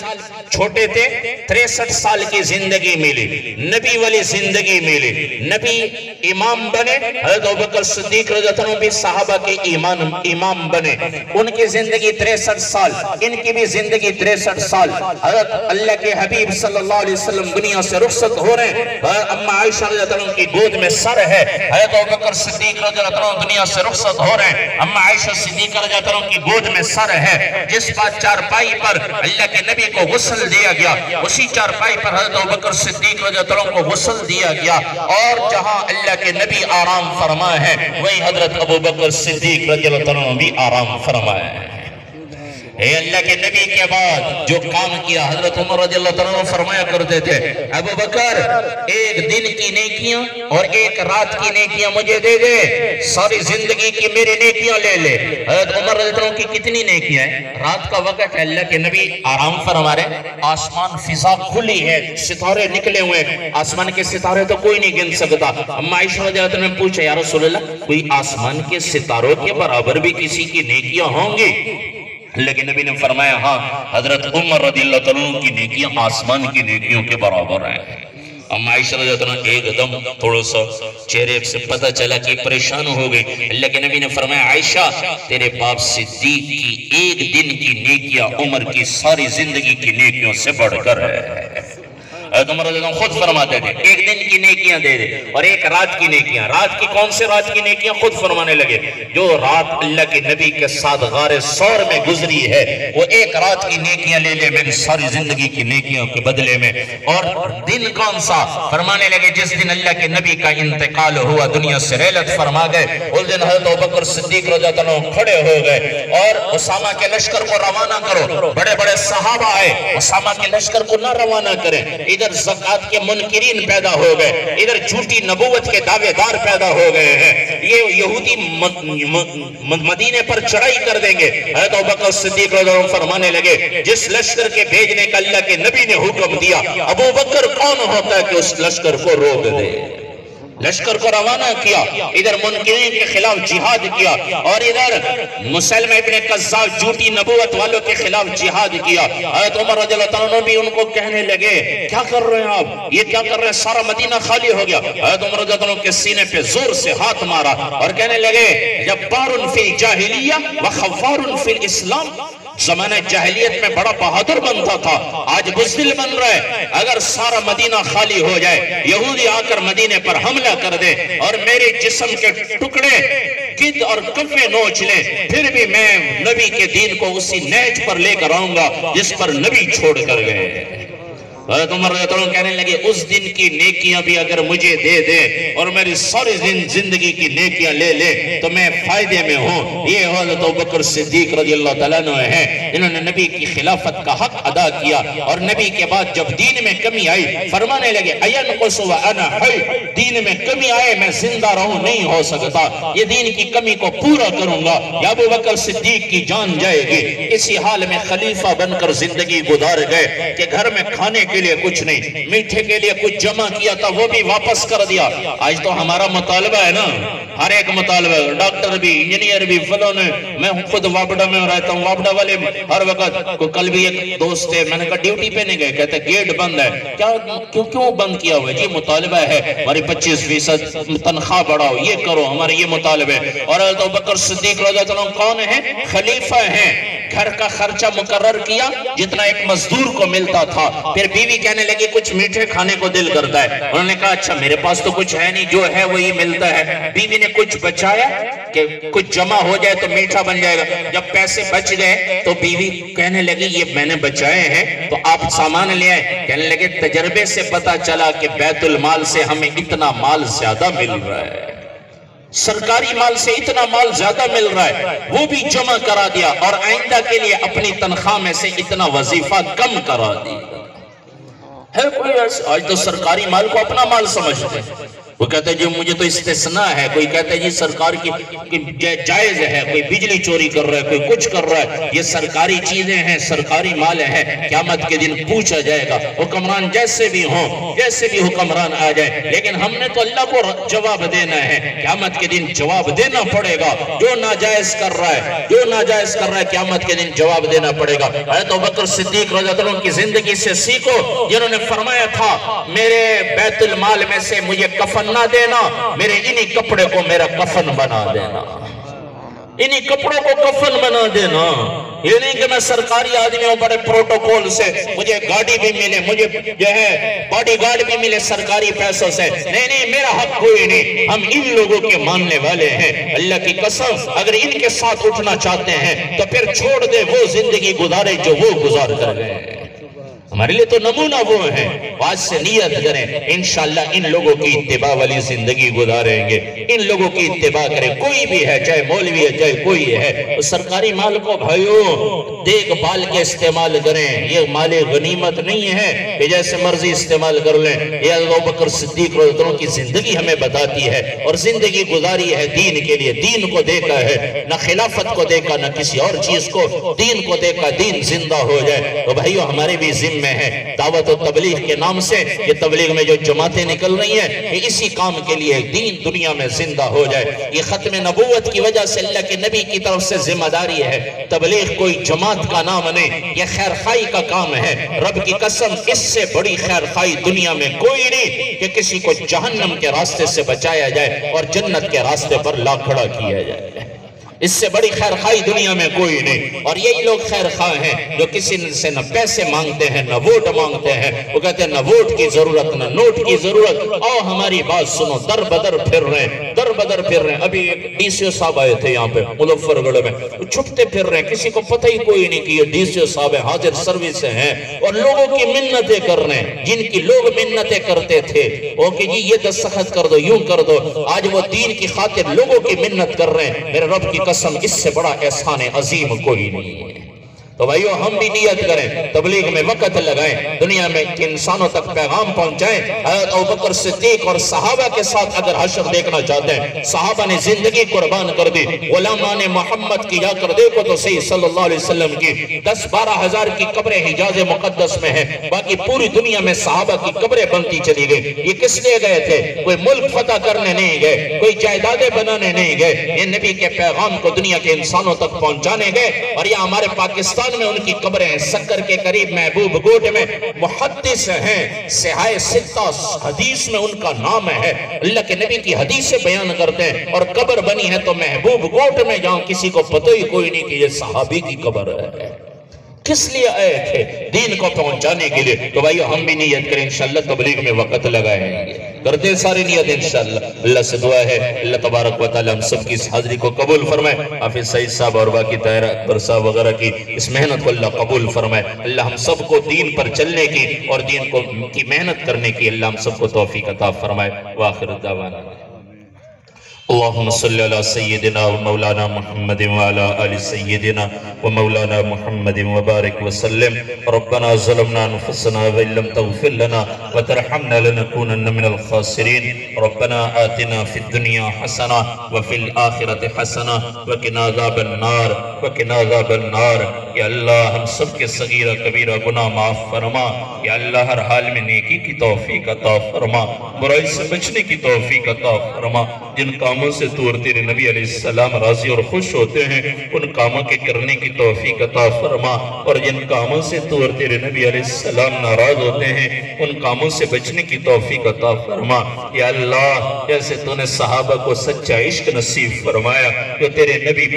S1: چھوٹے تھے, 63 سال کی زندگی ملی, نبی والی زندگی ملی, نبی امام بنے. حضرت ابوبکر صدیق رضی اللہ عنہ بھی صحابہ کے امام بنے, ان کی زندگی 63 سال, ان کی بھی زندگی 63 سال. حضرت اللہ کے حبیب صلی اللہ علیہ وسلم دنیا سے رخصت ہو رہے ہیں, اما عائشہ رضی اللہ عنہ کی گود میں سر ہے. حضرت ابوبکر صدیق رضی اللہ عنہ دنیا سے رخصت ہو رہے ہیں, اما عائشہ صدیقہ رضی اللہ عنہ کی گود میں سر ہے. جس بات چارپائی پر اللہ کے نبی کو غسل دیا گیا, اسی چارپائی پر حضرت ابوبکر صدیق رضی اللہ عنہ کو غسل دیا گیا. اور جہاں اللہ کے نبی آرام فرمائے ہیں, وہیں حضرت ابوبکر صدیق رضی اللہ عنہ بھی آرام فرمائے ہیں. اے اللہ کے نبی کے بعد جو کام کیا, حضرت عمر رضی اللہ عنہ فرمایا کرتے تھے, ابو بکر ایک دن کی نیکیاں اور ایک رات کی نیکیاں مجھے دے دے, ساری زندگی کی میری نیکیاں لے لے. حضرت عمر رضی اللہ عنہ کی کتنی نیکیاں ہیں؟ رات کا وقت ہے, اللہ کے نبی آرام فرما رہے, آسمان فضا کھلی ہے, ستارے نکلے ہوئے, آسمان کے ستارے تو کوئی نہیں گن سکتا. اما عائشہ رضی اللہ عنہ نے پوچھا, یا رسول اللہ, کوئی آسمان کے ستاروں کے برابر بھی کسی کی نیکیاں ہوں گی؟ لیکن نبی نے فرمایا, ہاں, حضرت عمر رضی اللہ عنہ کی نیکیاں آسمان کی نیکیوں کے برابر ہیں. اما عائشہ رضی اللہ عنہ ایک دم تھوڑا سا چہرے سے پتہ چلا کہ پریشان ہو گئی. اللہ کے نبی نے فرمایا, عائشہ, تیرے باپ صدیق کی ایک دن کی نیکیاں عمر کی ساری زندگی کی نیکیوں سے بڑھ کر ہے. حضرت عمر رضی اللہ عنہ خود فرماتے تھے, ایک دن کی نیکیاں دے دے اور ایک رات کی نیکیاں. رات کی کون سے رات کی نیکیاں؟ خود فرمانے لگے, جو رات اللہ کے نبی کے ساتھ غار ثور میں گزری ہے, وہ ایک رات کی نیکیاں لے لے میری ساری زندگی کی نیکیوں کے بدلے میں. اور دن کون سا؟ فرمانے لگے, جس دن اللہ کے نبی کا انتقال ہوا, دنیا سے رحلت فرما گئے, اس دن حضرت ابوبکر صدیق رضی اللہ عنہ کھڑے ہو گئے اور اسامہ کے لشکر کو روانہ کرو. بڑے بڑے صحابہ آئے, اسامہ کے لشکر کو نہ روانہ کریں. ادھر زکات کے منکرین پیدا ہو گئے, ادھر جھوٹی نبوت کے دعوے دار پیدا ہو گئے ہیں, یہ یہودی مدینے پر چڑھائی کر دیں گے. حضرت ابوبکر صدیق رضی اللہ عنہ فرمانے لگے, جس لشکر کے بھیجنے کا اللہ کے نبی نے حکم دیا, ابو بکر کون ہوتا ہے کہ اس لشکر کو روک دے؟ لشکر کو روانہ کیا, ادھر منکرین کے خلاف جہاد کیا, اور ادھر مسلمہ ابن کذاب جھوٹی نبوت والوں کے خلاف جہاد کیا. حضرت عمر رضی اللہ عنہ بھی ان کو کہنے لگے, کیا کر رہے ہیں آپ, یہ کیا کر رہے ہیں, سارا مدینہ خالی ہو گیا. حضرت عمر رضی اللہ عنہ کے سینے پہ زور سے ہاتھ مارا اور کہنے لگے, جبار فی الجاہلیہ وخوار فی الاسلام, زمانہ جاہلیت میں بڑا بہادر بنتا تھا, آج بزدل بن رہا ہے. اگر سارا مدینہ خالی ہو جائے, یہودی آ کر مدینے پر حملہ کر دے اور میرے جسم کے ٹکڑے گد اور کفے نوچ لیں, پھر بھی میں نبی کے دین کو اسی نہج پر لے کر آؤں گا جس پر نبی چھوڑ کر گئے. حضرت عمر رضی اللہ عنہ کہنے لگے, اس دن کی نیکیاں بھی اگر مجھے دے دے اور میری ساری زندگی کی نیکیاں لے لے تو میں فائدے میں ہوں. یہ حضرت ابوبکر صدیق رضی اللہ تعالیٰ عنہ ہیں, انہوں نے نبی کی خلافت کا حق ادا کیا, اور نبی کے بعد جب دین میں کمی آئی, فرمانے لگے, اَيَنْقُسُ وَأَنَا حَيٌّ, دین میں کمی آئے میں زندہ رہوں نہیں ہو سکتا, یہ دین کی کمی کو پورا کروں گا, یا ابوبکر صدیق کی جان جائے گی. اسی حال میں خلیفہ بن کر زندگی گزار گئے کہ گھر میں کھانے کے لیے کچھ نہیں، میٹھے کے لیے کچھ جمع کیا تھا وہ بھی واپس کر دیا۔ آج تو ہمارا مطالبہ ہے نا، ہر ایک مطالبہ، ڈاکٹر بھی، انجینئر بھی، فلان ہے۔ میں خود وابڈا میں رہتا ہوں، وابڈا والے ہر وقت، کل بھی ایک دوست ہے، میں نے کہا ڈیوٹی پہ نہیں گئے، کہتے گیٹ بند ہے۔ کیوں بند کیا ہوا ہے؟ جی مطالبہ ہے ہماری 25% تنخواہ بڑھاؤ، یہ کرو، ہمارے یہ مطالبہ ہے۔ اور حضرت ابوبکر صدیق رضی اللہ عنہ کون ہیں؟ خلیفہ ہیں۔ گھر کا خرچہ مقرر کیا جتنا ایک مزدور کو ملتا تھا۔ پھر بیوی کہنے لگی کچھ میٹھے کھانے کو دل کرتا ہے، انہوں نے کہا اچھا میرے پاس تو کچھ ہے نہیں، جو ہے وہی ملتا ہے۔ بیوی نے کچھ بچایا کہ کچھ جمع ہو جائے تو میٹھا بن جائے گا۔ جب پیسے بچ گئے تو بیوی کہنے لگی یہ میں نے بچائے ہیں تو آپ سامان لے آئے۔ کہنے لگے تجربے سے پتا چلا کہ بیت المال سے ہمیں اتنا مال زیادہ مل رہا ہے، سرکاری مال سے اتنا مال زیادہ مل رہا ہے، وہ بھی جمع کرا دیا اور آئندہ کے لیے اپنی تنخواہ میں سے اتنا وظیفہ کم کرا دیا۔ ہے کوئی ایسا؟ آج تو سرکاری مال کو اپنا مال سمجھتے ہیں۔ وہ کہتے ہیں جی مجھے تو استثناء ہے، کوئی کہتا ہے جی سرکار کی جائز ہے، کوئی بجلی چوری کر رہا ہے، کوئی کچھ کر رہا ہے، یہ سرکاری چیزیں ہیں، سرکاری مال ہیں۔ قیامت کے دن پوچھا جائے گا، حکمران جیسے بھی ہوں، جیسے بھی حکمران آ جائے، لیکن ہم نے تو اللہ کو جواب دینا ہے۔ قیامت کے دن جواب دینا پڑے گا، جو ناجائز کر رہا ہے، جو ناجائز کر رہا ہے، قیامت کے دن جواب دینا پڑے گا۔ حضرت ابوبکر صدیق رضی اللہ عنہ کی زندگی سے سیکھو، جنہوں نے فرمایا تھا میرے بیت المال میں سے مجھے کفن نہ دینا، میرے انہی کپڑے کو میرا کفن بنا دینا، انہی کپڑوں کو کفن بنا دینا۔ یہ نہیں کہ میں سرکاری آدمی ہوں، بڑے پروٹوکول سے مجھے گاڑی بھی ملے، مجھے جو ہے باڈی گارڈ بھی ملے سرکاری پیسوں سے، نہیں میرا حق کوئی نہیں۔ ہم ان لوگوں کے ماننے والے ہیں، اللہ کی قسم اگر ان کے ساتھ اٹھنا چاہتے ہیں تو پھر چھوڑ دے وہ زندگی گزارے جو وہ گزار کر گئے۔ ہمارے لیے تو نمونہ وہ ہیں، آج سے نیت کریں انشاءاللہ ان لوگوں کی اتباع والی زندگی گزاریں گے، ان لوگوں کی اتباع کریں، کوئی بھی ہے، چاہے مولوی ہے چاہے کوئی ہے۔ سرکاری مال کو بھائیو دیکھ بھال کے استعمال کریں، یہ مال غنیمت نہیں ہے کہ جیسے مرضی استعمال کر لیں۔ یہ ابوبکر صدیق رضی اللہ عنہ کی زندگی ہمیں بتاتی ہے، اور زندگی گزاری ہے دین کے لیے، دین کو دیکھا ہے، نہ خلافت کو دیکھا نہ کسی اور چیز کو، دین کو دیکھا، دین زندہ ہو جائے۔ تو بھائیو ہمارے بھی ذمہ ہے دعوت و تبلیغ کے نام سے، یہ تبلیغ میں جو جماعتیں نکل رہی ہیں یہ اسی کام کے لیے دین دنیا میں زندہ ہو جائے۔ یہ ختم نبوت کی وجہ سے اللہ کے نبی کی طرف سے ذمہ داری ہے، تبلیغ کوئی جماعت کا نام نہیں، یہ خیر خواہی کا کام ہے۔ رب کی قسم اس سے بڑی خیر خواہی دنیا میں کوئی نہیں کہ کسی کو جہنم کے راستے سے بچایا جائے اور جنت کے راستے پر لا کھڑا کیا جائے، اس سے بڑی خیر خواہی دنیا میں کوئی نہیں۔ اور یہی لوگ خیر خواہ ہیں جو کسی سے نہ پیسے مانگتے ہیں نہ ووٹ مانگتے ہیں، وہ کہتے ہیں نہ ووٹ کی ضرورت نہ نوٹ کی ضرورت، آؤ ہماری بات سنو، در بدر پھر رہے ہیں، در بدر پھر رہے ہیں۔ ابھی ایک ڈی سی او صاحب آئے تھے یہاں پہ مظفر گڑھ میں، چھپتے پھر رہے ہیں، کسی کو پتہ ہی کوئی نہیں کہ یہ ڈی سی او صاحب حاضر سروس سے ہیں، اور لوگوں کی منتیں کر رہے ہیں جن کی لوگ منتیں کرتے تھے، وہ کہ جی یہ دستخط کر دو، یوں کر دو، آج وہ دین کی خاطر لوگوں کی منت کر رہے ہیں۔ میرے رب کی قسم اس سے بڑا احسان عظیم کوئی نہیں ہے۔ تو بھائیو ہم بھی نیت کریں، تبلیغ میں وقت لگائیں، دنیا میں انسانوں تک پیغام پہنچائیں۔ حضرت ابوبکر صدیق اور صحابہ کے ساتھ اگر حشر دیکھنا چاہتے ہیں، صحابہ نے زندگی قربان کر دی، غلامان محمد کی جا کر دیکھو تو صحیح صلی اللہ علیہ وسلم کی 10-12 ہزار کی قبریں حجاز مقدس میں ہیں، باقی پوری دنیا میں صحابہ کی قبریں بنتی چلی گئی۔ یہ کس لیے گئے تھے؟ کوئی ملک فتح کرنے نہیں گئے، کوئی جائیدادیں بنانے نہیں گئے، یہ نبی کے پیغام کو دنیا کے انسانوں تک پہنچانے گئے۔ اور یہ ہمارے پاکستان میں ان کی قبریں ہیں، سکر کے قریب محبوب گوٹ میں محدث ہیں، صحائے ستہ حدیث میں ان کا نام ہے، اللہ کے نبی کی حدیثیں بیان کرتے ہیں، اور قبر بنی ہے تو محبوب گوٹ میں، جہاں کسی کو پتہ ہی کوئی نہیں کہ یہ صحابی کی قبر ہے۔ کس لیے آئے تھے؟ دین کو پہنچانے کے لیے۔ تو بھائیو ہم بھی نیت کریں انشاءاللہ تبلیغ میں وقت لگائیں گے، کرتے ساری نیت انشاءاللہ۔ اللہ سے دعا ہے اللہ تبارک و تعالی ہم سب کی اس حاضری کو قبول فرمائے، حافظ سعید صاحب اور باقی طاہر اکبر صاحب وغیرہ کی اس محنت کو اللہ قبول فرمائے۔ اللہ ہم سب کو دین پر چلنے کی اور دین کی محنت کرنے کی اللہ ہم سب کو توفیق عطا فرمائے۔ وآخر دعوانا اللہم صلی علی سیدنا و مولانا محمد وعلا آل سیدنا و مولانا محمد وبارک وسلم۔ ربنا ظلمنا انفسنا وإن لم تغفر لنا وترحمنا لنكونن من الخاسرین۔ ربنا آتنا فی الدنیا حسنہ وفی الآخرة حسنہ وقنا عذاب النار وقنا عذاب النار۔ یا اللہ ہم سب کے صغیرہ کبیرہ گناہ معاف فرما، یا اللہ ہر حال میں نیکی کی توفیق عطا فرما، برائی سے بچنے کی توفیق عطا فرما، جن کاموں سے تو اور تیرے نبی علیہ السلام راضی اور خوش ہوتے ہیں ان کاموں کے کرنے کی توفیق عطا فرما، اور جن کاموں سے تو اور تیرے نبی علیہ السلام ناراض ہوتے ہیں ان کاموں سے بچنے کی توفیق عطا فرما۔ یا اللہ جیسے تو نے صحابہ کو سچا عشق نصیب فرمایا، جو تیرے نبی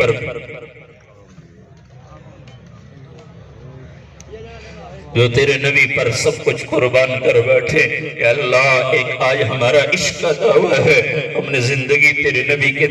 S1: پر سب کچھ قربان کر بیٹھے، یا اللہ ایک آج ہمارا عشق کا دعویٰ ہے، ہم نے زندگی تیرے نبی کے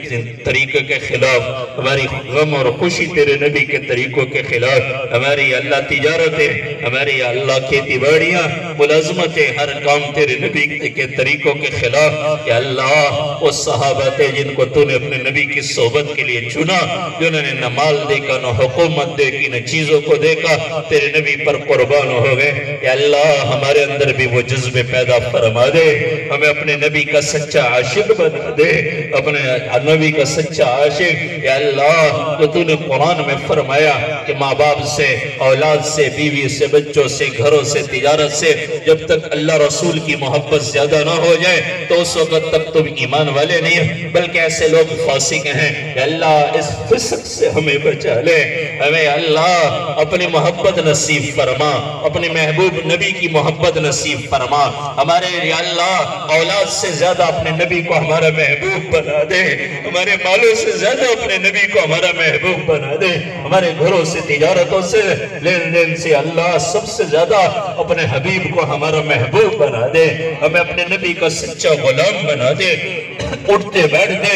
S1: طریقے کے خلاف، ہماری غم اور خوشی تیرے نبی کے طریقوں کے خلاف، ہماری اللہ تجارتیں، ہماری اللہ کھیتی باڑیاں، ملازمتیں، ہر کام تیرے نبی کے طریقوں کے خلاف۔ یا اللہ وہ صحابہ تھے جن کو تو نے اپنے نبی کی صحبت کے لیے چنا، جنہوں نے نہ مال دیکھا، نہ حکومت دیکھی، نہ چیزوں کو دیکھا، تیرے نبی پر قربان ہو گئے۔ یا اللہ ہمارے اندر بھی وہ جذبے پیدا فرما دے، ہمیں اپنے نبی کا سچا عاشق بنا دے، اپنے نبی کا سچا عاشق۔ یا اللہ جو تو نے قرآن میں فرمایا کہ ماں باپ سے، اولاد سے، بیوی سے، بچوں سے، گھروں سے، تجارت سے جب تک اللہ رسول کی محبت زیادہ نہ ہو جائے تو اس وقت تک تم ایمان والے نہیں ہیں، بلکہ ایسے لوگ فاسق ہیں۔ یا اللہ اس فسق سے ہمیں بچا لے، ہمیں اللہ اپنی محبت نصیب فرما، اپنے محبوب نبی کی محبت نصیب فرما، ہمارے یا اللہ اولاد سے زیادہ اپنے نبی کو ہمارا محبوب بنا دے، ہمارے مالوں سے زیادہ اپنے نبی کو ہمارا محبوب بنا دے، ہمارے گھروں سے، تجارتوں سے، لین دین سے اللہ سب سے زیادہ اپنے حبیب کو ہمارا محبوب بنا دے، ہمیں اپنے نبی کا سچا غلام بنا دے، اٹھتے بیٹھتے،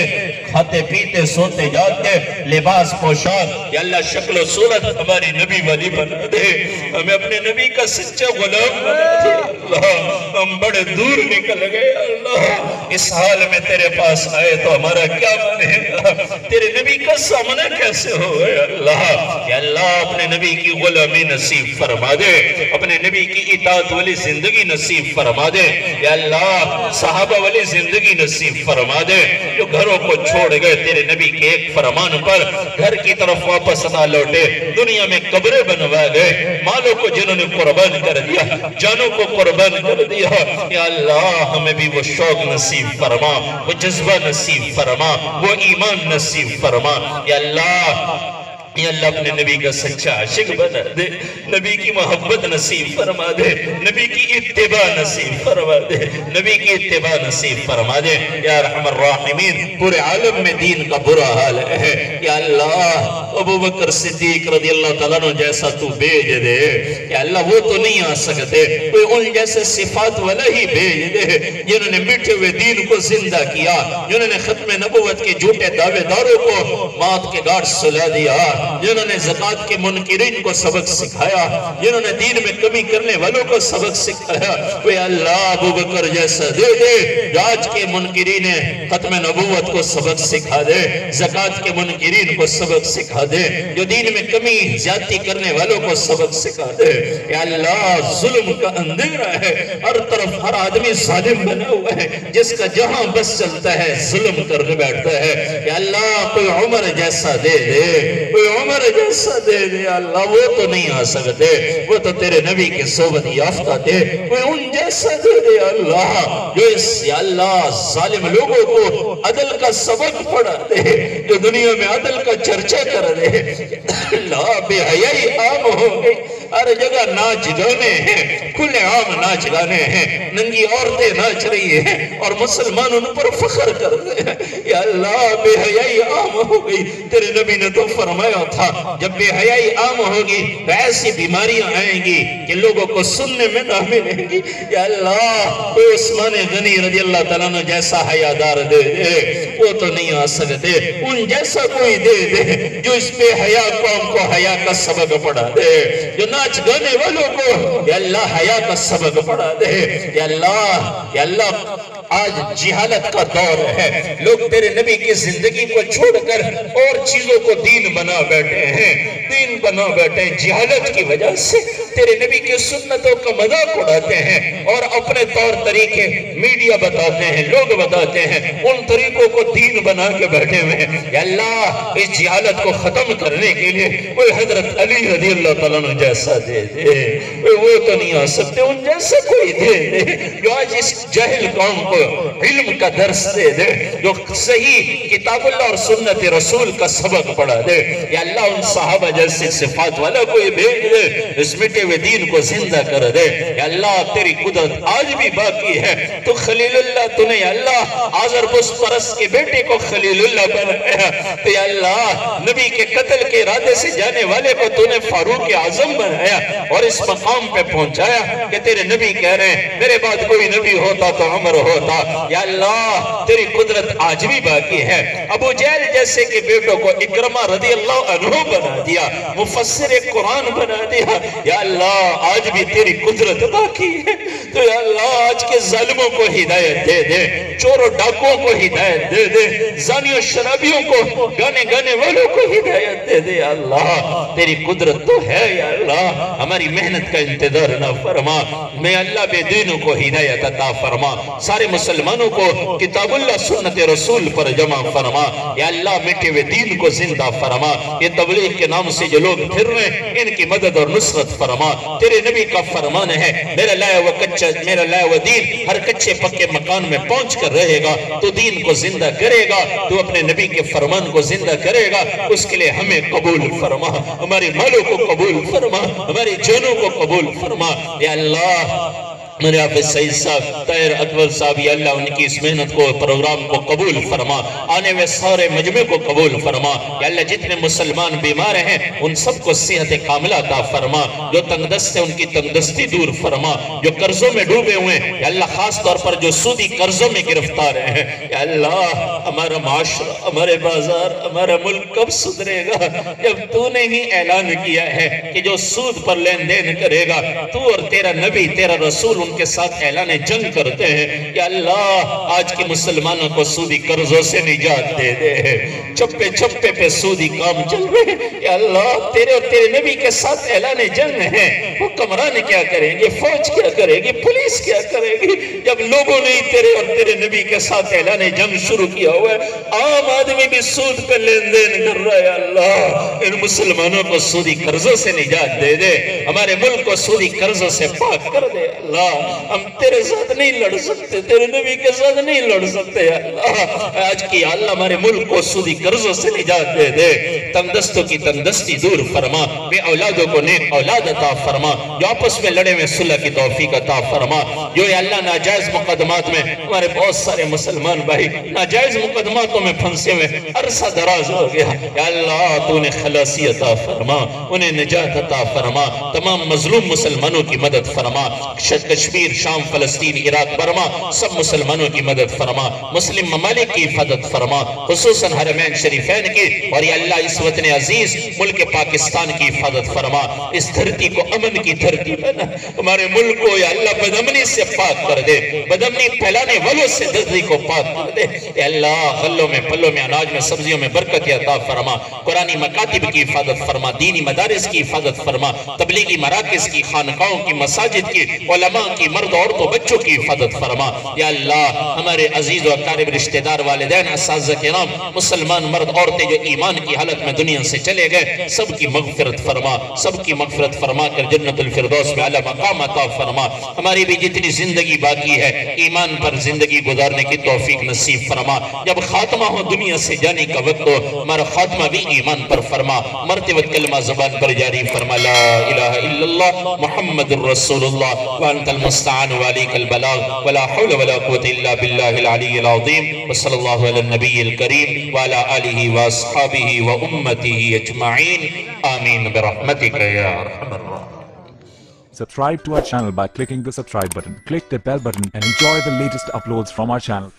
S1: کھاتے پیتے، سوتے جاتے، لباس پوشاک، یا اللہ شکل و صورت ہماری نبی والی بنا دے، ہمیں اپنے نبی کا سچا غلام بنا دے۔ اللہ ہم بڑے دور نکل گئے، اللہ اس حال میں تیرے پاس آئے تو ہمارا کیا بنے گا، تیرے نبی کا سامنا کیسے ہو گئے اللہ۔ یا اللہ اپنے نبی کی غلامی نصیب فرما دے، اپنے نبی کی اطاعت والی زندگی نصیب فرما دے، یا اللہ صحابہ والی زندگی نصیب فرما دے، جو گھروں کو چھوڑ گئے تیرے نبی کے ایک فرمان پر، گھر کی طرف واپس نہ لوٹے، دنیا میں قبریں بنوا گئے، مالوں کو جنہوں نے قربان کر دیا، جانوں کو قربان کر دیا۔ یا اللہ ہمیں بھی وہ شوق نصیب فرما، وہ جذبہ نصیب فرما، وہ ایمان نصیب فرما۔ یا اللہ اپنے نبی کا سچا عاشق بنا دے، نبی کی محبت نصیب فرما دے، نبی کی اتباع نصیب فرما دے، نبی کی اتباع نصیب فرما دے۔ یا ارحم الراحمین پورے عالم میں دین کا برا حال ہے، یا اللہ ابو بکر صدیق رضی اللہ تعالیٰ عنہ جیسا تو بھیج دے، یا اللہ وہ تو نہیں آ سکتے، کوئی ان جیسے صفات والا ہی بھیج دے جنہوں نے مٹے ہوئے دین کو زندہ کیا، جنہوں نے ختم نبوت کے جھوٹے دعوے داروں کو موت کے گھاٹ سلا دیا، جنہوں نے زکوٰۃ کے منکرین کو سبق سکھایا، جنہوں نے دین میں کمی کرنے والوں کو سبق سکھایا، وہ اللہ ابو بکر جیسا دے دے جو آج کے منکرین ختم نبوت کو سبق سکھا دے، زکوٰۃ کے منکرین کو سبق سکھا دے، جو دین میں کمی زیادتی کرنے والوں کو سبق سکھا دے۔ یا اللہ ظلم کا اندھیرا ہے، ہر طرف ہر آدمی ظالم بنا ہوا ہے، جس کا جہاں بس چلتا ہے ظلم کرنے بیٹھتا ہے۔ یا اللہ کوئی عمر جیسا دے دے، کوئی عمر جیسا دے دے، اللہ وہ تو نہیں آ سکتے، وہ تو تیرے نبی کے صحبت یافتہ تھے، کوئی ان جیسا دے دے اللہ جو اس یا اللہ ظالم لوگوں کو عدل کا سبق پڑھا دے، جو دنیا میں عدل کا چرچا کر دے۔ اللہ بے حیائی عام ہو گئی، ہر جگہ ناچ گانے ہیں، کھلے عام ناچ گانے ہیں، ننگی عورتیں ناچ رہی ہیں اور مسلمان ان پر فخر کر رہے ہیں۔ یا اللہ بے حیائی عام ہو گئی، تیرے نبی نے تو فرمایا تھا جب بے حیائی عام ہوگی تو ایسی بیماریاں آئیں گی کہ لوگوں کو سننے میں نہ ملیں گی۔ یا اللہ کوئی عثمان غنی رضی اللہ تعالیٰ عنہ جیسا حیادار دے دے، وہ تو نہیں آ سکتے، ان جیسا کوئی دے دے جو اس بے حیا قوم کو حیا کا سبق پڑھا دے، جو ناچ گانے والوں کو یا اللہ حیا کا سبق پڑھا دے۔ یا اللہ آج جہالت کا دور ہے، لوگ تیرے نبی کی زندگی کو چھوڑ کر اور چیزوں کو دین بنا بیٹھے ہیں، دین بنا بیٹھے ہیں جہالت کی وجہ سے۔ تیرے نبی کی سنتوں کا مذاق اڑاتے ہیں اور اپنے طور طریقے میڈیا بتاتے ہیں، لوگ بتاتے ہیں، ان طریقوں کو دین بنا کے بیٹھے ہوئے ہیں۔ یا اللہ اس جہالت کو ختم کرنے کے لیے کوئی حضرت علی رضی اللہ تعالیٰ عنہ جیسا دے دے، وہ تو نہیں آ سکتے، ان جیسا کوئی دے دے جو آج اس جاہل قوم کو علم کا درس دے دے، جو صحیح کتاب اللہ اور سنت رسول کا سبق پڑھا دے۔ یا اللہ ان صحابہ جیسے صفات والا کوئی بھیج دے، اس مٹے ہوئے دین کو زندہ کر دے۔ یا اللہ تیری قدرت آج بھی باقی ہے، تو خلیل اللہ تو نے یا اللہ آزر بس پرس کے بیٹے کو خلیل اللہ بنایا، تو یا اللہ نبی کے قتل کے ارادے سے جانے والے کو تو نے فاروق اعظم بنایا اور اس مقام پہ پہنچایا کہ تیرے نبی کہہ رہے ہیں میرے بعد کوئی نبی ہوتا تو عمر ہوتا۔ یا اللہ تیری قدرت آج بھی باقی ہے، ابو جہل جیسے کہ بیٹوں کو اکرمہ رضی اللہ عنہ بنا دیا، مفسر قرآن بنا دیا۔ یا اللہ آج بھی تیری قدرت باقی ہے، تو یا اللہ آج کے ظالموں کو ہدایت دے دے، چور و ڈاکوں کو ہدایت دے دے، زانیوں شرابیوں کو، گانے گانے والوں کو ہدایت دے دے۔ یا اللہ تیری قدرت تو ہے، یا اللہ ہماری محنت کا انتظار نہ فرما، میں اللہ بے دینوں کو ہدایت عطا فرما، سارے مسلمانوں کو کتاب اللہ سنت رسول پر جمع فرما۔ یا اللہ مٹے ہوئے دین کو زندہ فرما، یہ تبلیغ کے نام سے جو لوگ پھر رہے ہیں ان کی مدد اور نصرت فرما۔ تیرے نبی کا فرمان ہے میرا لایا ہوا دین ہر کچے پکے مکان میں پہنچ کر رہے گا، تو دین کو زندہ کرے گا، تو اپنے نبی کے فرمان کو زندہ کرے گا، اس کے لئے ہمیں قبول فرما، ہمارے مالوں کو قبول فرما، ہماری جانوں کو قبول فرما۔ یا اللہ میرے حافظ سعید صاحب، طاہر اکبر صاحب، یا اللہ ان کی اس محنت کو، پروگرام کو قبول فرما، آنے میں سارے مجمع کو قبول فرما۔ یا اللہ جتنے مسلمان بیمار ہیں ان سب کو صحت کاملہ عطا فرما، جو تنگ دست ہیں ان کی تنگ دستی دور فرما، جو قرضوں میں ڈوبے ہوئے ہیں یا اللہ خاص طور پر جو سودی قرضوں میں گرفتار ہیں، یا اللہ ہمارا معاشرہ، ہمارے بازار، ہمارا ملک کب سدھرے گا جب تو نے ہی اعلان کیا ہے کہ جو سود پر لین دین کرے گا تو اور تیرا نبی تیرا رسول ان کے ساتھ اعلان جنگ کرتے ہیں۔ یا اللہ آج کے مسلمانوں کو سودی قرضوں سے نجات دے دے، چپے چپے پہ سودی کام چل رہے ہیں۔ یا اللہ تیرے اور تیرے نبی کے ساتھ اعلان جنگ ہے، حکمران کیا کریں گے، فوج کیا کرے گی، پولیس کیا کرے گی، جب لوگوں نے تیرے اور تیرے نبی کے ساتھ اعلان جنگ شروع کیا ہوا ہے، عام آدمی بھی سود پہ لین دین کر رہا ہے۔ یا اللہ ان مسلمانوں کو سودی قرضوں سے نجات دے دے، ہمارے ملک کو سودی قرضوں سے پاک کر دے۔ اللہ ہم تیرے ساتھ نہیں لڑ سکتے، تیرے نبی کے ساتھ نہیں لڑ سکتے۔ یا اللہ آج کی اللہ ہمارے ملک کو سودی قرضوں سے نجات دے دے، تنگ دستوں کی تنگ دستی دور فرما، بے اولادوں کو نیک اولاد عطا فرما، جو آپس میں لڑے میں صلح کی توفیق عطا فرما، جو یا اللہ ناجائز مقدمات میں ہمارے بہت سارے مسلمان بھائی ناجائز مقدماتوں میں پھنسے ہوئے عرصہ دراز ہو گیا، یا اللہ تو نے خلاصی عطا فرما، انہیں نجات عطا فرما، تمام مظلوم مسلمانوں کی مدد فرما، کشمیر، شام، فلسطین، عراق، برما سب مسلمانوں کی مدد فرما، مسلم ممالک کی حفاظت فرما، خصوصاً حرمین شریفین کی، اور یا اللہ اس وطن عزیز ملک پاکستان کی حفاظت فرما، اس دھرتی کو امن کی دھرتی بنا، ہمارے ملک کو یا اللہ بدامنی سے پاک کر دے، بدامنی پھیلانے والوں سے دھرتی کو پاک کر دے۔ یا اللہ غلوں میں، پھلوں میں، اناج میں، سبزیوں میں برکت عطا فرما، قرآنی مکاتب کی حفاظت فرما، دینی مدارس کی حفاظت فرما، تبلیغی مراکز کی، خانقاہوں کی، مساجد کی، علماء کی، مرد عورتوں بچوں کی حفاظت فرما۔ یا اللہ ہمارے عزیز و اقارب رشتہ دار، والدین، اساتذہ کرام، مسلمان مرد عورتیں جو ایمان کی حالت میں دنیا سے چلے گئے، سب کی مغفرت فرما، سب کی مغفرت فرما کر جنت الفردوس میں اعلی مقام عطا فرما۔ ہماری بھی جتنی زندگی باقی ہے ایمان پر زندگی گزارنے کی توفیق نصیب فرما، جب خاتمہ ہو دنیا سے جانے کا وقت ہو ہمارا خاتمہ بھی ایمان پر فرما، مرتے وقت کلمہ زبان پر جاری فرما، لا الہ الا اللہ محمد الرسول اللہ وانت المستعان وعليك البلاغ ولا حول ولا قوة إلا بالله العلي العظيم وصلى الله على النبي الكريم وعلى آله وأصحابه وأمته أجمعين آمين برحمتك يا أرحم الراحمين.
S2: Subscribe to our channel by clicking the subscribe button. Click the bell button and enjoy the latest uploads from our channel.